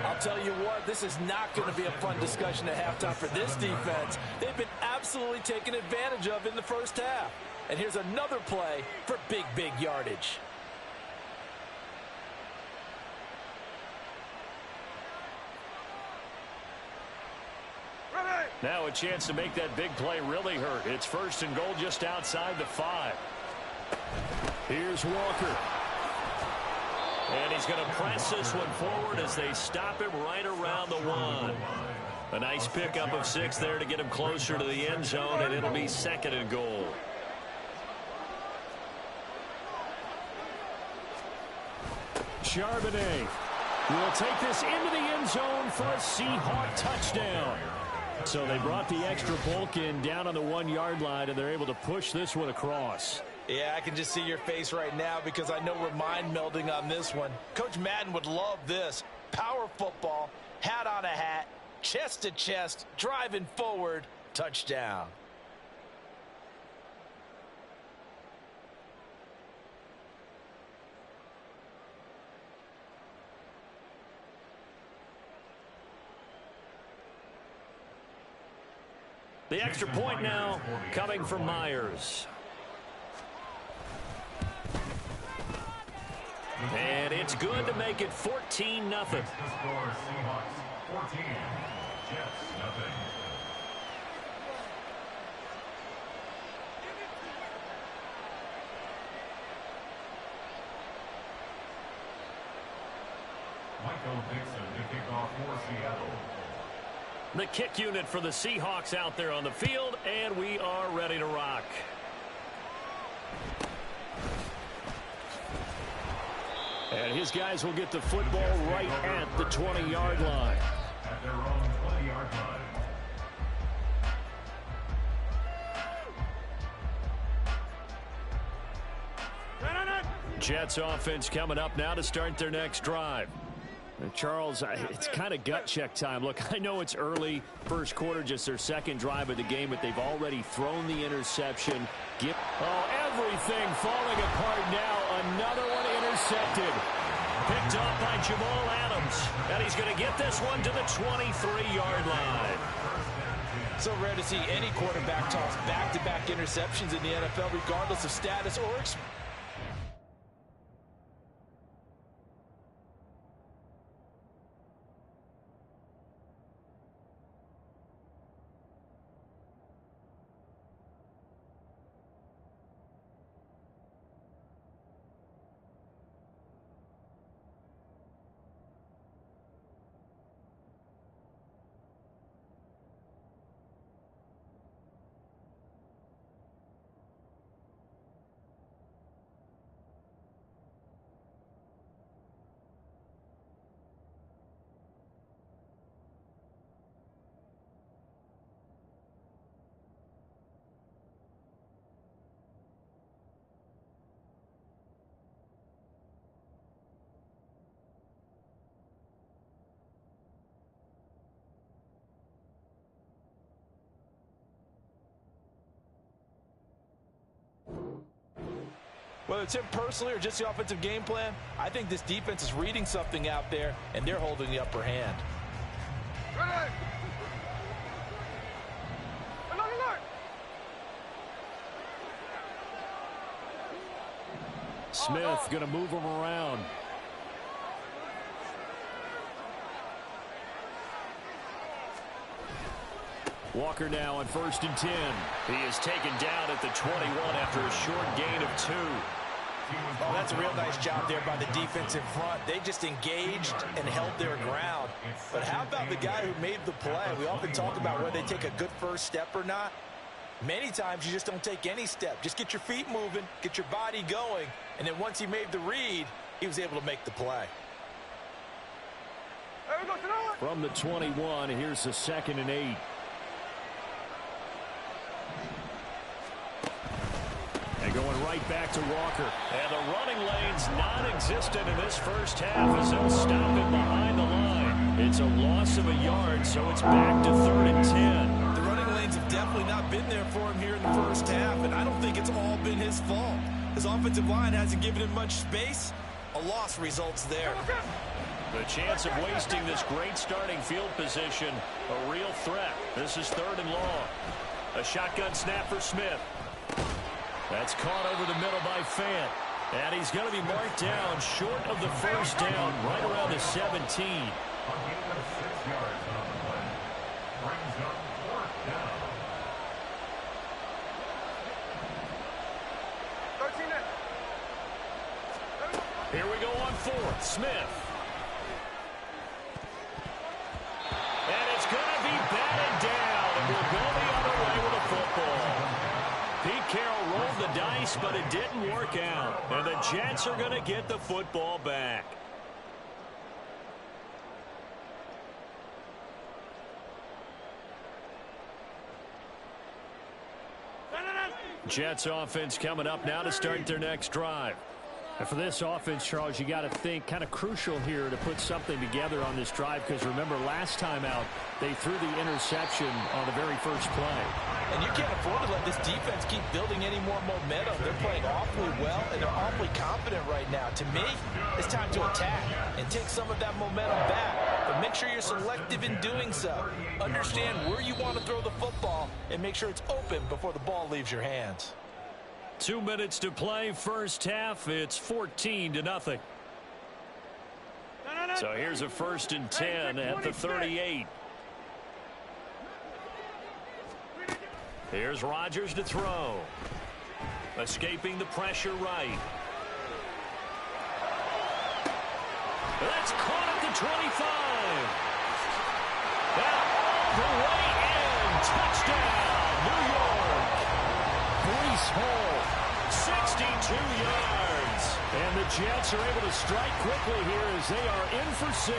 I'll tell you what, this is not going to be a fun discussion at halftime for this defense. They've been absolutely taken advantage of in the first half. And here's another play for big, big yardage. Now a chance to make that big play really hurt. It's 1st and goal just outside the 5. Here's Walker. And he's going to press this one forward as they stop him right around the 1. A nice pickup of 6 there to get him closer to the end zone, and it'll be 2nd and goal. Charbonnet will take this into the end zone for a Seahawk touchdown. So they brought the extra bulk in down on the 1-yard line, and they're able to push this one across. Yeah, I can just see your face right now because I know we're mind melding on this one. Coach Madden would love this. Power football, hat on a hat, chest to chest, driving forward, touchdown. The extra point now coming from Myers. And it's good to make it 14-0. The score, Seahawks 14, Jets 0. Michael Dixon to kick off for Seattle. The kick unit for the Seahawks out there on the field, and we are ready to rock. And his guys will get the football right at the 20-yard line. At their own 20-yard line. Jets offense coming up now to start their next drive. Charles, it's kind of gut check time. Look, I know it's early, first quarter, just their 2nd drive of the game, but they've already thrown the interception. Everything falling apart now. Another one intercepted. Picked up by Jamal Adams. And he's going to get this one to the 23-yard line. So rare to see any quarterback toss back-to-back interceptions in the NFL, regardless of status or experience. Whether it's him personally or just the offensive game plan, I think this defense is reading something out there, and they're holding the upper hand. Smith going to move him around. Walker now on 1st and 10. He is taken down at the 21 after a short gain of 2. Oh, that's a real nice job there by the defense in front. They just engaged and held their ground. But how about the guy who made the play? We often talk about whether they take a good first step or not. Many times you just don't take any step. Just get your feet moving, get your body going, and then once he made the read, he was able to make the play. From the 21, here's the 2nd and 8. And going right back to Walker. And the running lane's non-existent in this first half as they'll stop him behind the line. It's a loss of a yard, so it's back to 3rd and 10. The running lanes have definitely not been there for him here in the first half, and I don't think it's all been his fault. His offensive line hasn't given him much space. A loss results there. The chance of wasting this great starting field position, a real threat. This is 3rd and long. A shotgun snap for Smith. That's caught over the middle by Fant. And he's going to be marked down short of the first down, right around the 17. A gain of 6 yards on the play. Brings up 4th down. 13. Here we go on 4th. Smith. And it's going to be batted down. And we'll go the other way with a football. Pete Carroll rolled the dice, but it didn't work out. And the Jets are going to get the football back. Jets offense coming up now to start their next drive. And for this offense, Charles, you got to think kind of crucial here to put something together on this drive, because remember last time out they threw the interception on the very first play. And you can't afford to let this defense keep building any more momentum. They're playing awfully well, and they're awfully confident right now. To me, it's time to attack and take some of that momentum back. But make sure you're selective in doing so. Understand where you want to throw the football and make sure it's open before the ball leaves your hands. 2 minutes to play, first half. It's 14-0. So here's a 1st and 10 at the 38. Here's Rodgers to throw. Escaping the pressure right. That's caught at the 25. Now all the way in. Touchdown, New York. Breece Hall, 62 yards. And the Jets are able to strike quickly here as they are in for 6.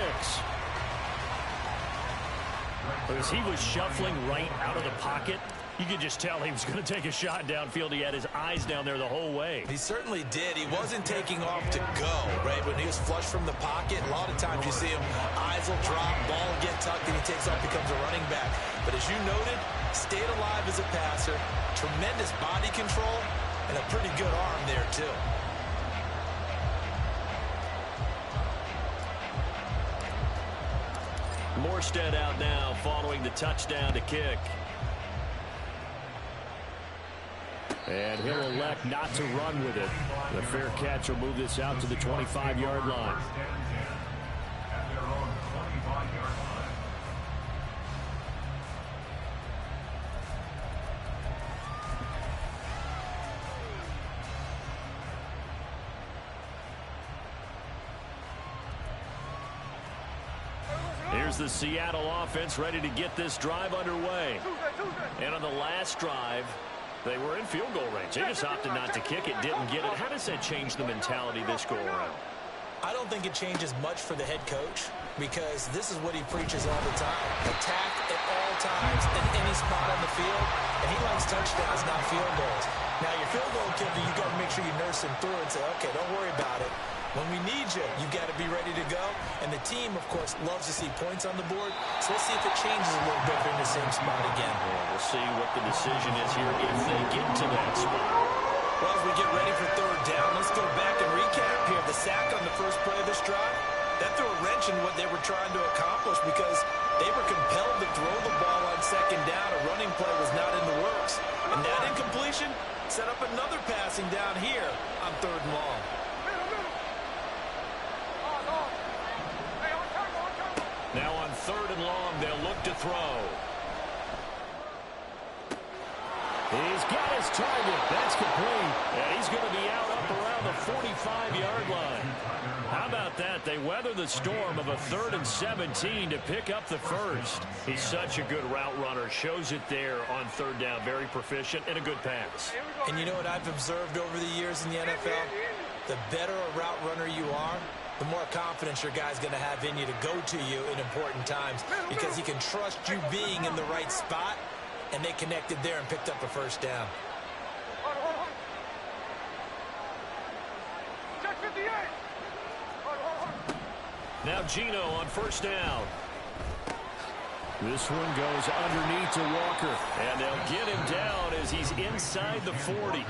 As he was shuffling right out of the pocket, you could just tell he was going to take a shot downfield. He had his eyes down there the whole way. He certainly did. He wasn't taking off to go, right? When he was flush from the pocket, a lot of times you see him, eyes will drop, ball will get tucked, and he takes off, becomes a running back. But as you noted, stayed alive as a passer, tremendous body control, and a pretty good arm there, too. Morstead out now following the touchdown to kick. And he'll elect not to run with it. The fair catch will move this out to the 25-yard line. At their own 25-yard line. Here's the Seattle offense ready to get this drive underway. And on the last drive, they were in field goal range. They just opted not to kick it, didn't get it. How does that change the mentality this go around? I don't think it changes much for the head coach, because this is what he preaches all the time. Attack at all times in any spot on the field, and he likes touchdowns, not field goals. Now, your field goal kicker, you got to make sure you nurse him through and say, okay, don't worry about it. When we need you, you got to be ready to go. And the team, of course, loves to see points on the board. So let's see if it changes a little bit in the same spot again. Yeah, we'll see what the decision is here if they get to that spot. Well, as we get ready for third down, let's go back and recap here. The sack on the first play of this drive, that threw a wrench in what they were trying to accomplish, because they were compelled to throw the ball on second down. A running play was not in the works. And that incompletion set up another passing down here on 3rd and long. they'll look to throw. He's got his target. That's complete. And he's going to be out up around the 45-yard line. How about that? They weather the storm of a 3rd and 17 to pick up the first. He's such a good route runner. Shows it there on 3rd down. Very proficient and a good pass. And you know what I've observed over the years in the NFL? The better a route runner you are, the more confidence your guy's going to have in you to go to you in important times because he can trust you being in the right spot, and they connected there and picked up a first down. Check 58. Now Geno on 1st down. This one goes underneath to Walker, and they'll get him down as he's inside the 40.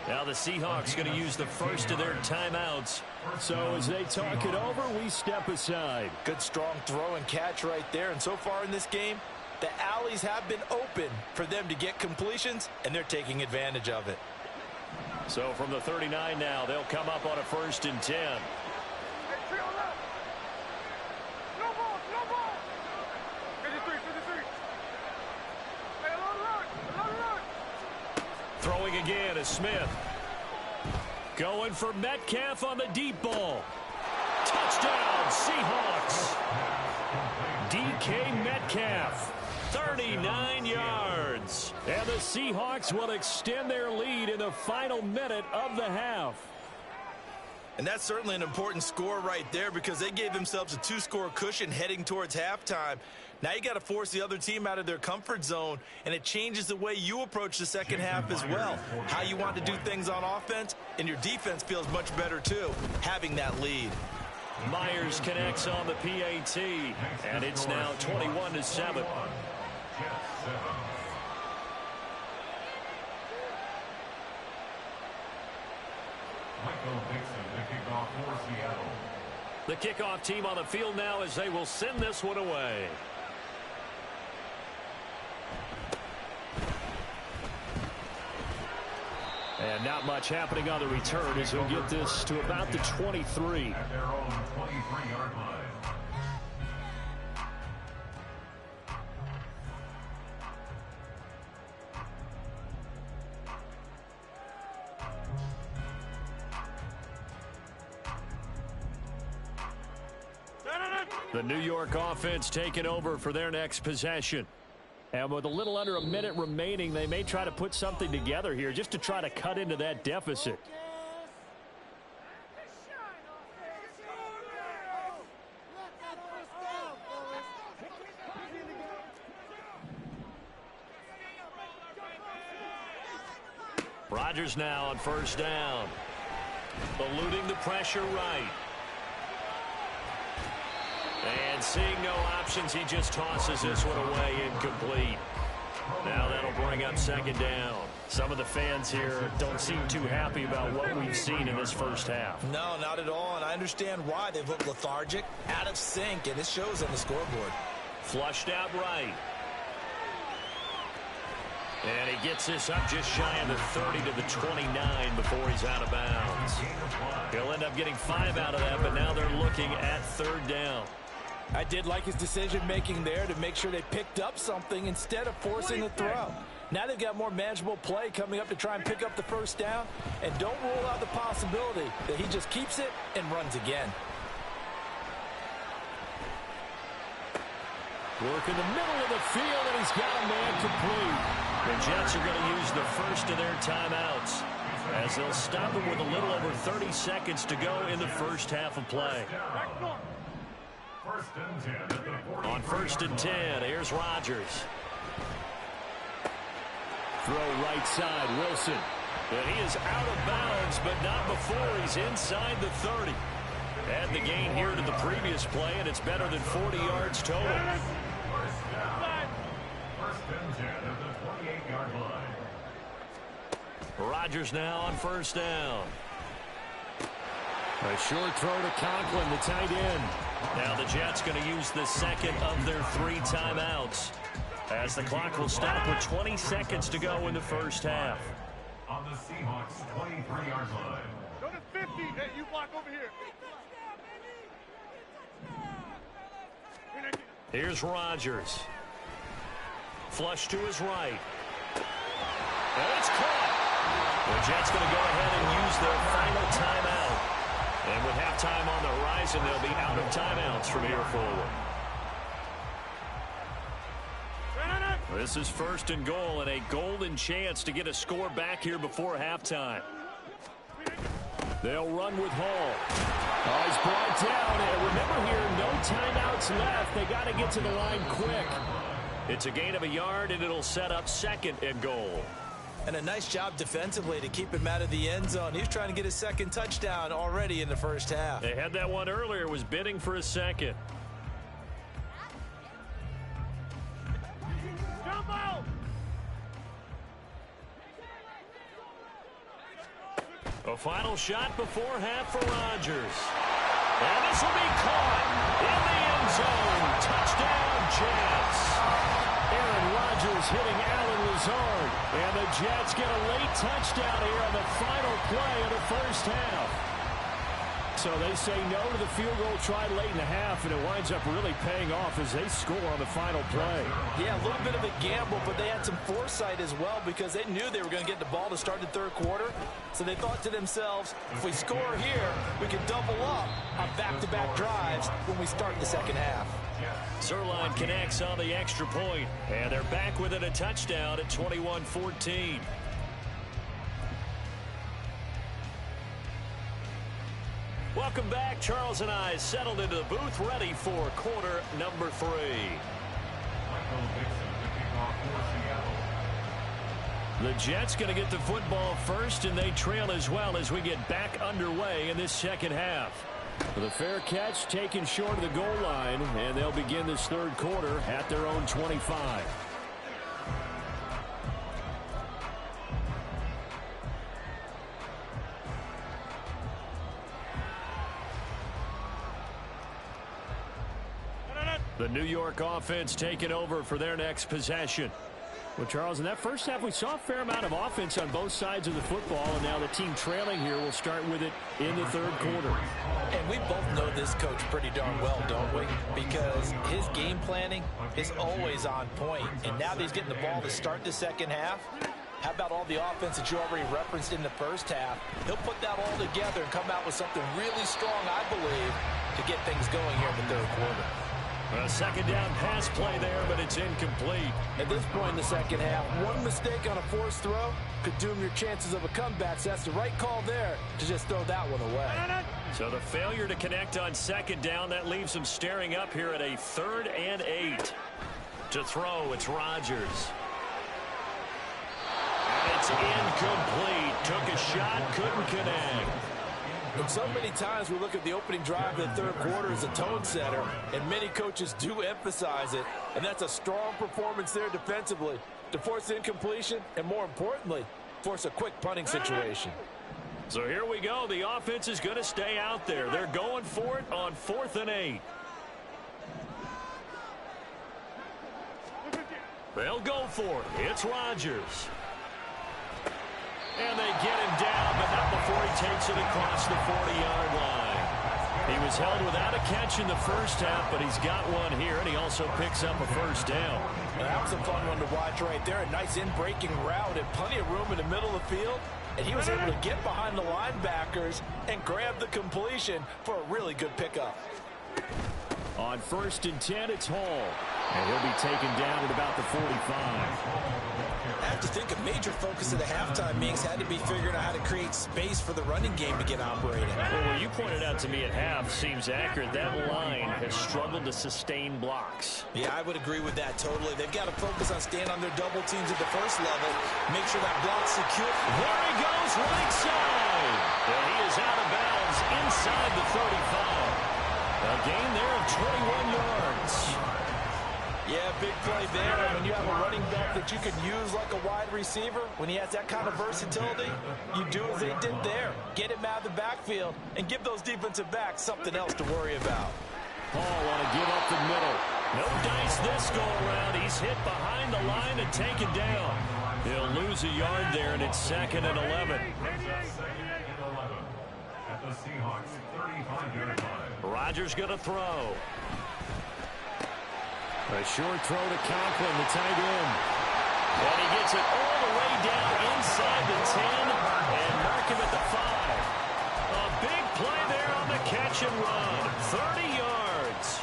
Now the Seahawks going to use the first of their timeouts. So as they talk it over, we step aside. Good strong throw and catch right there. And so far in this game, the alleys have been open for them to get completions, and they're taking advantage of it. So from the 39 now, they'll come up on a 1st and 10. Hey, three on left. No ball, no ball. 53, 53. Hey, along the run. Throwing again is Smith. Going for Metcalf on the deep ball. Touchdown, Seahawks. DK Metcalf, 39 yards. And the Seahawks will extend their lead in the final minute of the half. And that's certainly an important score right there because they gave themselves a 2-score cushion heading towards halftime. Now you got to force the other team out of their comfort zone, and it changes the way you approach the second half as well. How you want to do things on offense, and your defense feels much better too, having that lead. Myers connects on the PAT, and it's now 21-7. Michael Dixon, the kickoff for Seattle. The kickoff team on the field now as they will send this one away. And not much happening on the return as he'll get this to about the 23. At their own 23-yard line. The New York offense taking over for their next possession. And with a little under a minute remaining, they may try to put something together here just to try to cut into that deficit. Rodgers now on 1st down. Eluding the pressure right. And seeing no options, he just tosses this one away incomplete. Now that'll bring up 2nd down. Some of the fans here don't seem too happy about what we've seen in this first half. No, not at all, and I understand why. They've looked lethargic, out of sync, and it shows on the scoreboard. Flushed out right. And he gets this up just shy of the 30 to the 29 before he's out of bounds. He'll end up getting 5 out of that, but now they're looking at 3rd down. I did like his decision-making there to make sure they picked up something instead of forcing a throw. Now they've got more manageable play coming up to try and pick up the 1st down, and don't rule out the possibility that he just keeps it and runs again. Work in the middle of the field, and he's got a man complete. The Jets are going to use the first of their timeouts as they'll stop him with a little over 30 seconds to go in the first half of play. On 1st and 10, here's Rodgers. Throw right side, Wilson. And he is out of bounds, but not before he's inside the 30. Add the gain here to the previous play, and it's better than 40 yards total. First and 10 at the 28-yard line. Rodgers now on 1st down. A short throw to Conklin, the tight end. Now the Jets going to use the second of their 3 timeouts as the clock will stop with 20 seconds to go in the first half. On the Seahawks 23-yard line. Go to 50. Hey, you block over here. Here's Rodgers. Flush to his right. And it's caught. The Jets going to go ahead and use their final timeout. And with halftime on the horizon, they'll be out of timeouts from here forward. This is 1st and goal and a golden chance to get a score back here before halftime. They'll run with Hall. Oh, he's brought down. And remember here, no timeouts left. They got to get to the line quick. It's a gain of a yard, and it'll set up 2nd and goal. And a nice job defensively to keep him out of the end zone. He was trying to get his 2nd touchdown already in the first half. They had that one earlier, was bidding for a 2nd. A final shot before half for Rodgers. And this will be caught in the end zone. Touchdown, Jets. Aaron Rodgers hitting Allen Lazard. And the Jets get a late touchdown here on the final play of the first half. So they say no to the field goal tried late in the half, and it winds up really paying off as they score on the final play. Yeah, a little bit of a gamble, but they had some foresight as well because they knew they were going to get the ball to start the 3rd quarter. So they thought to themselves, if we score here, we can double up on back-to-back drives when we start the 2nd half. Zuerlein connects on the extra point, and they're back within a touchdown at 21-14. Welcome back. Charles and I settled into the booth, ready for quarter number 3. The Jets going to get the football first, and they trail as well as we get back underway in this 2nd half. The fair catch taken short of the goal line, and they'll begin this 3rd quarter at their own 25. The New York offense taking over for their next possession. Well, Charles, in that first half, we saw a fair amount of offense on both sides of the football, and now the team trailing here will start with it in the 3rd quarter. And we both know this coach pretty darn well, don't we? Because his game planning is always on point. And now that he's getting the ball to start the 2nd half, how about all the offense that you already referenced in the first half? He'll put that all together and come out with something really strong, I believe, to get things going here in the 3rd quarter. A 2nd down pass play there, but it's incomplete. At this point in the 2nd half, one mistake on a forced throw could doom your chances of a comeback. So that's the right call there to just throw that one away. So the failure to connect on 2nd down, that leaves them staring up here at a 3rd and 8. To throw, it's Rodgers. And it's incomplete. Took a shot, couldn't connect. And so many times we look at the opening drive of the 3rd quarter as a tone setter, and many coaches do emphasize it, and that's a strong performance there defensively to force incompletion and, more importantly, force a quick punting situation. So here we go. The offense is going to stay out there. They're going for it on 4th and 8. They'll go for it. It's Rodgers. And they get him down, but not before he takes it across the 40-yard line. He was held without a catch in the first half, but he's got one here, and he also picks up a 1st down. And that was a fun one to watch right there. A nice in-breaking route and plenty of room in the middle of the field. And he was able to get behind the linebackers and grab the completion for a really good pickup. On 1st and 10, it's Hall. And he'll be taken down at about the 45. I have to think a major focus of the halftime meetings had to be figuring out how to create space for the running game to get operating. Well, what you pointed out to me at half seems accurate. That line has struggled to sustain blocks. Yeah, I would agree with that totally. They've got to focus on staying on their double teams at the first level, make sure that block's secure. There he goes, right side. And he is out of bounds inside the 35. A gain there of 21 yards. Yeah, big play there. And when you have a running back that you can use like a wide receiver, when he has that kind of versatility, you do as they did there. Get him out of the backfield and give those defensive backs something else to worry about. Hall want to give up the middle. No dice this go around. He's hit behind the line and taken down. He'll lose a yard there, and it's 2nd and 11. At the Seahawks 35-yard line. Rodgers going to throw. A short throw to Conklin, the tight end. And he gets it all the way down inside the 10 and mark him at the 5. A big play there on the catch and run. 30 yards.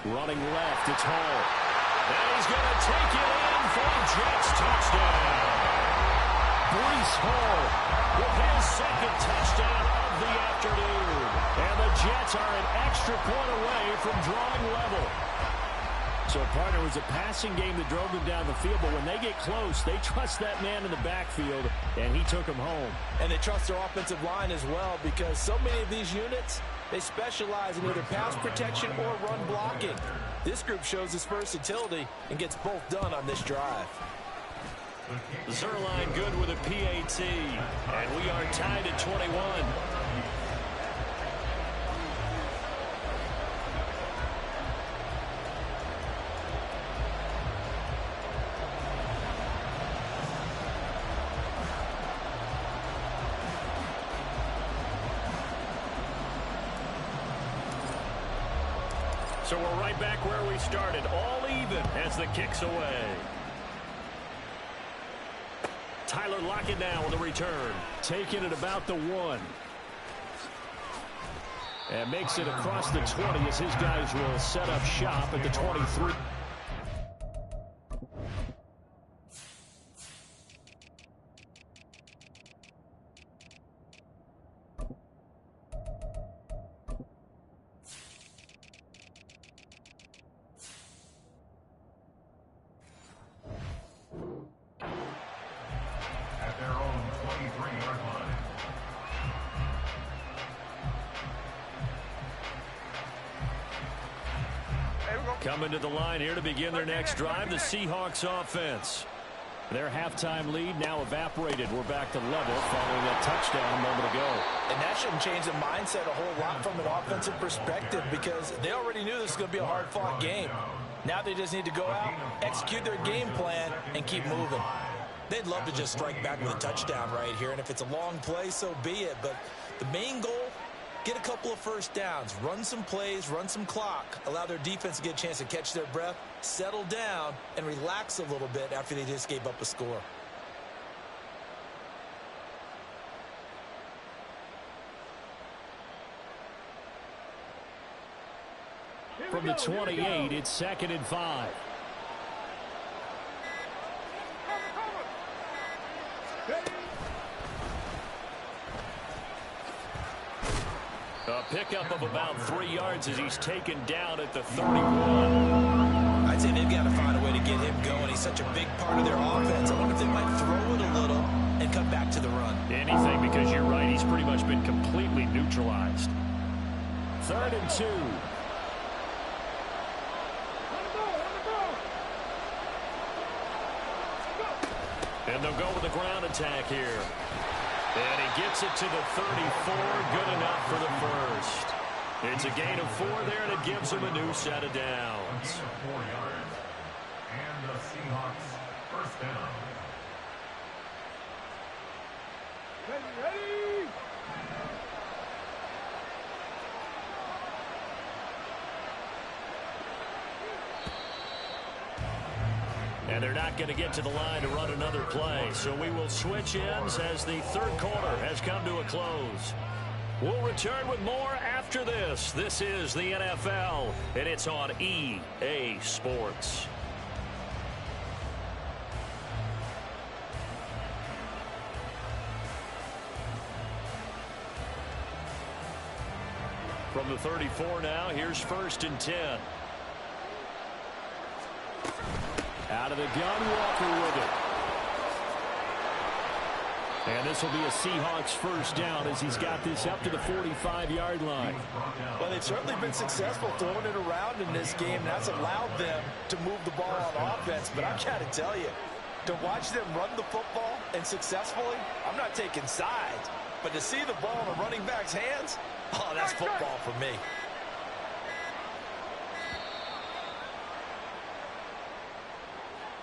Running left, it's Hall. And he's going to take it in for a Jets touchdown. Breece Hall with his second touchdown of the afternoon. And the Jets are an extra point away from drawing level. So, partner, it was a passing game that drove them down the field, but when they get close, they trust that man in the backfield, and he took them home. And they trust their offensive line as well, because so many of these units, they specialize in either pass protection or run blocking. This group shows its versatility and gets both done on this drive. Zuerlein good with a PAT, and we are tied at 21. So we're right back where we started, all even as the kick's away. Tyler Lockett now with the return. Taking it about the 1. And makes it across the 20 as his guys will set up shop at the 23. Coming to the line here to begin their next drive, the Seahawks offense. Their halftime lead now evaporated. We're back to level following that touchdown a moment ago. And that shouldn't change the mindset a whole lot from an offensive perspective, because they already knew this was going to be a hard-fought game. Now they just need to go out, execute their game plan, and keep moving. They'd love to just strike back with a touchdown right here, and if it's a long play, so be it. But the main goal, get a couple of first downs, run some plays, run some clock, allow their defense to get a chance to catch their breath, settle down, and relax a little bit after they just gave up a score. From the 28, it's 2nd and 5. A pickup of about 3 yards as he's taken down at the 31. I'd say they've got to find a way to get him going. He's such a big part of their offense. I wonder if they might throw it a little and come back to the run. Anything, because you're right, he's pretty much been completely neutralized. 3rd and 2. And they'll go with the ground attack here. And he gets it to the 34, good enough for the first. It's a gain of 4 there, and it gives him a new set of downs. 4 yards. And the Seahawks first down. Ready! And they're not going to get to the line to run another play. So we will switch ends as the third quarter has come to a close. We'll return with more after this. This is the NFL, and it's on EA Sports. From the 34 now, here's 1st and 10. Out of the gun, Walker with it. And this will be a Seahawks first down as he's got this up to the 45-yard line. Well, they've certainly been successful throwing it around in this game. That's allowed them to move the ball on offense. But I've got to tell you, to watch them run the football and successfully, I'm not taking sides. But to see the ball in a running back's hands, oh, that's football for me.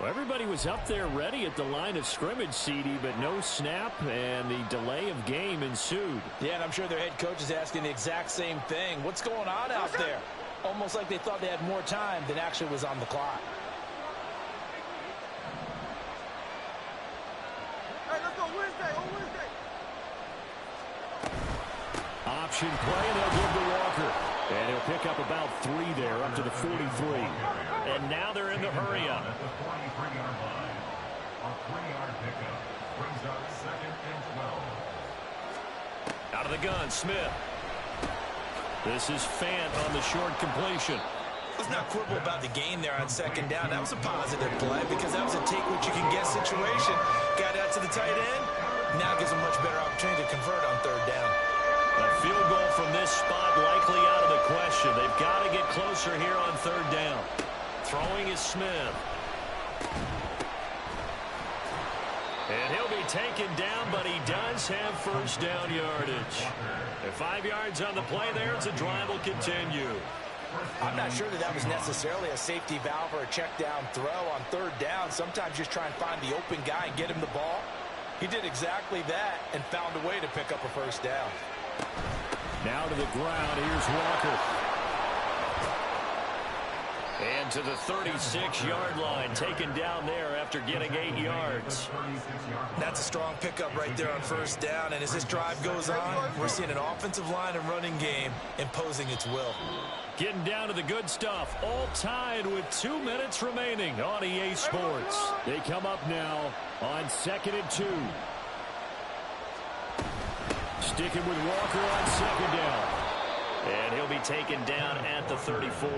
Well, everybody was up there ready at the line of scrimmage, CD, but no snap, and the delay of game ensued. Yeah, and I'm sure their head coach is asking the exact same thing. What's going on out there? Almost like they thought they had more time than actually was on the clock. Hey, let's go Wednesday, on Wednesday. Option play, and they'll give to Walker. And he'll pick up about 3 there, up to the 43. And now they're in the hurry-up. At the 43-yard line, a 3-yard pickup brings up 2nd and 12. Out of the gun, Smith. This is Fant on the short completion. Let's not quibble about the gain there on 2nd down. That was a positive play because that was a take-what-you-can-get situation. Got out to the tight end. Now gives them a much better opportunity to convert on 3rd down. A field goal from this spot likely out of the question. They've got to get closer here on 3rd down. Throwing is Smith. And he'll be taken down, but he does have 1st down yardage. At 5 yards on the play there, the drive will continue. I'm not sure that was necessarily a safety valve or a check down throw on 3rd down. Sometimes just try and find the open guy and get him the ball. He did exactly that and found a way to pick up a 1st down. Now to the ground. Here's Walker. And to the 36-yard line, taken down there after getting 8 yards. That's a strong pickup right there on 1st down. And as this drive goes on, we're seeing an offensive line and running game imposing its will. Getting down to the good stuff. All tied with 2 minutes remaining on EA Sports. They come up now on 2nd and 2. Sticking with Walker on 2nd down. And he'll be taken down at the 34.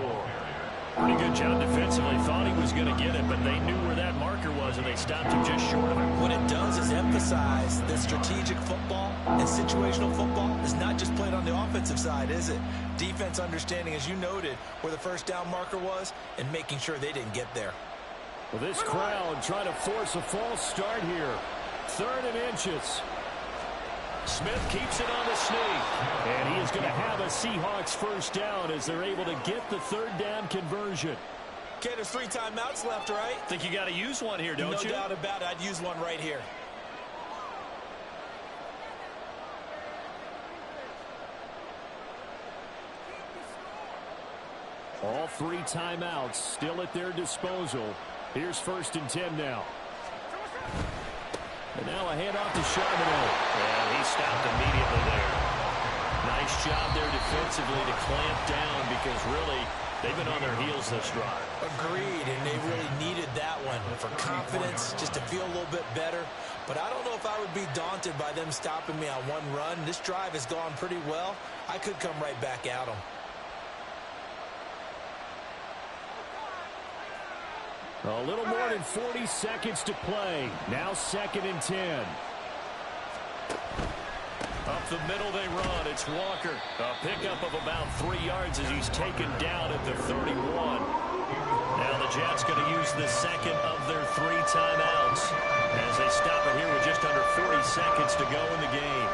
Pretty good job defensively. Thought he was going to get it, but they knew where that marker was, and they stopped him just short of it. What it does is emphasize that strategic football and situational football is not just played on the offensive side, is it? Defense understanding, as you noted, where the 1st down marker was and making sure they didn't get there. Well, this crowd trying to force a false start here. 3rd and inches. Smith keeps it on the sneak. And he is going to have a Seahawks 1st down as they're able to get the 3rd down conversion. Okay, there's 3 timeouts left, right? Think you got to use one here, don't you? No doubt about it. I'd use one right here. All 3 timeouts still at their disposal. Here's 1st and 10 now. And now a handoff to Charbonnet. And he stopped immediately there. Nice job there defensively to clamp down because really they've been on their heels this drive. Agreed, and they really needed that one for confidence, just to feel a little bit better. But I don't know if I would be daunted by them stopping me on one run. This drive has gone pretty well. I could come right back at them. A little more than 40 seconds to play. Now 2nd and 10. Up the middle they run. It's Walker. A pickup of about 3 yards as he's taken down at the 31. Now the Jets going to use the 2nd of their 3 timeouts as they stop it here with just under 40 seconds to go in the game.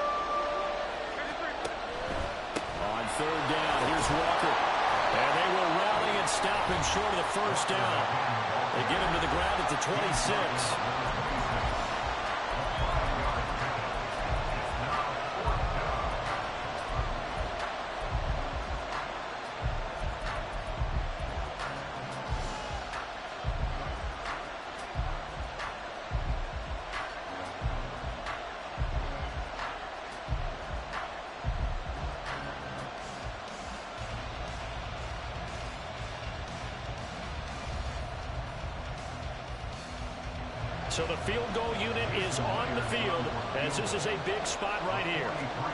On 3rd down, here's Walker. And they will rally and stop him short of the 1st down. They get him to the ground at the 26. So the field goal unit is on the field as this is a big spot right here.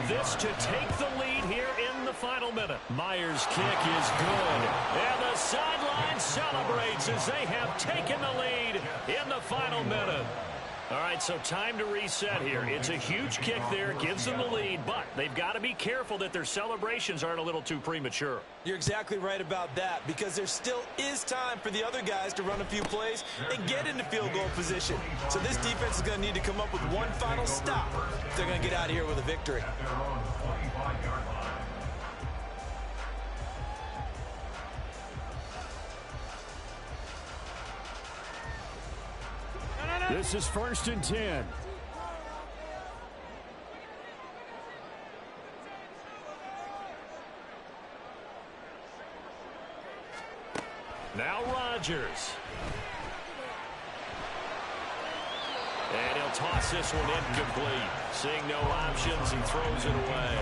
This to take the lead here in the final minute. Myers' kick is good. And the sideline celebrates as they have taken the lead in the final minute. All right, so time to reset here. It's a huge kick there, gives them the lead, but they've got to be careful that their celebrations aren't a little too premature. You're exactly right about that because there still is time for the other guys to run a few plays and get into field goal position. So this defense is going to need to come up with one final stop if they're going to get out of here with a victory. At their own 25-yard line. This is 1st and 10. Now Rodgers. And he'll toss this one incomplete. Seeing no options, he throws it away.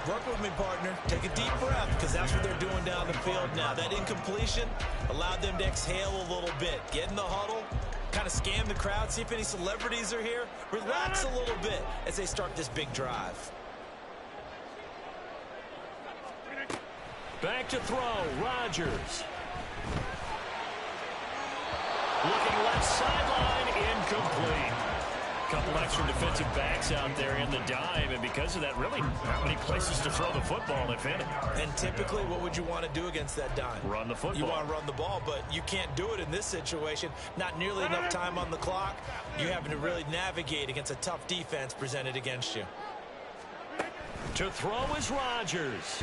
Work with me, partner. Take a deep breath, because that's what they're doing down the field now. That incompletion allowed them to exhale a little bit. Get in the huddle, kind of scan the crowd, see if any celebrities are here. Relax a little bit as they start this big drive. Back to throw, Rodgers. Looking left sideline, incomplete. Couple extra defensive backs out there in the dime, and because of that, really not many places to throw the football, if any. And typically, what would you want to do against that dime? Run the football. You want to run the ball, but you can't do it in this situation. Not nearly enough time on the clock. You having to really navigate against a tough defense presented against you. To throw is Rodgers.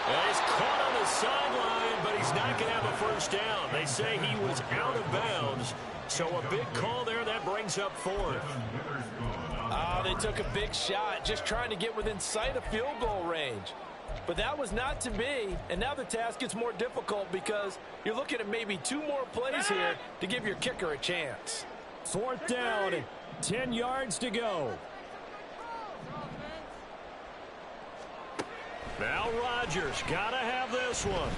And he's caught on the sideline, but he's not going to have a first down. They say he was out of bounds. So a big call there. That brings up 4th. Oh, they took a big shot, just trying to get within sight of field goal range. But that was not to be, and now the task gets more difficult because you're looking at maybe 2 more plays here to give your kicker a chance. 4th down, 10 yards to go. Now Rodgers, gotta have this one.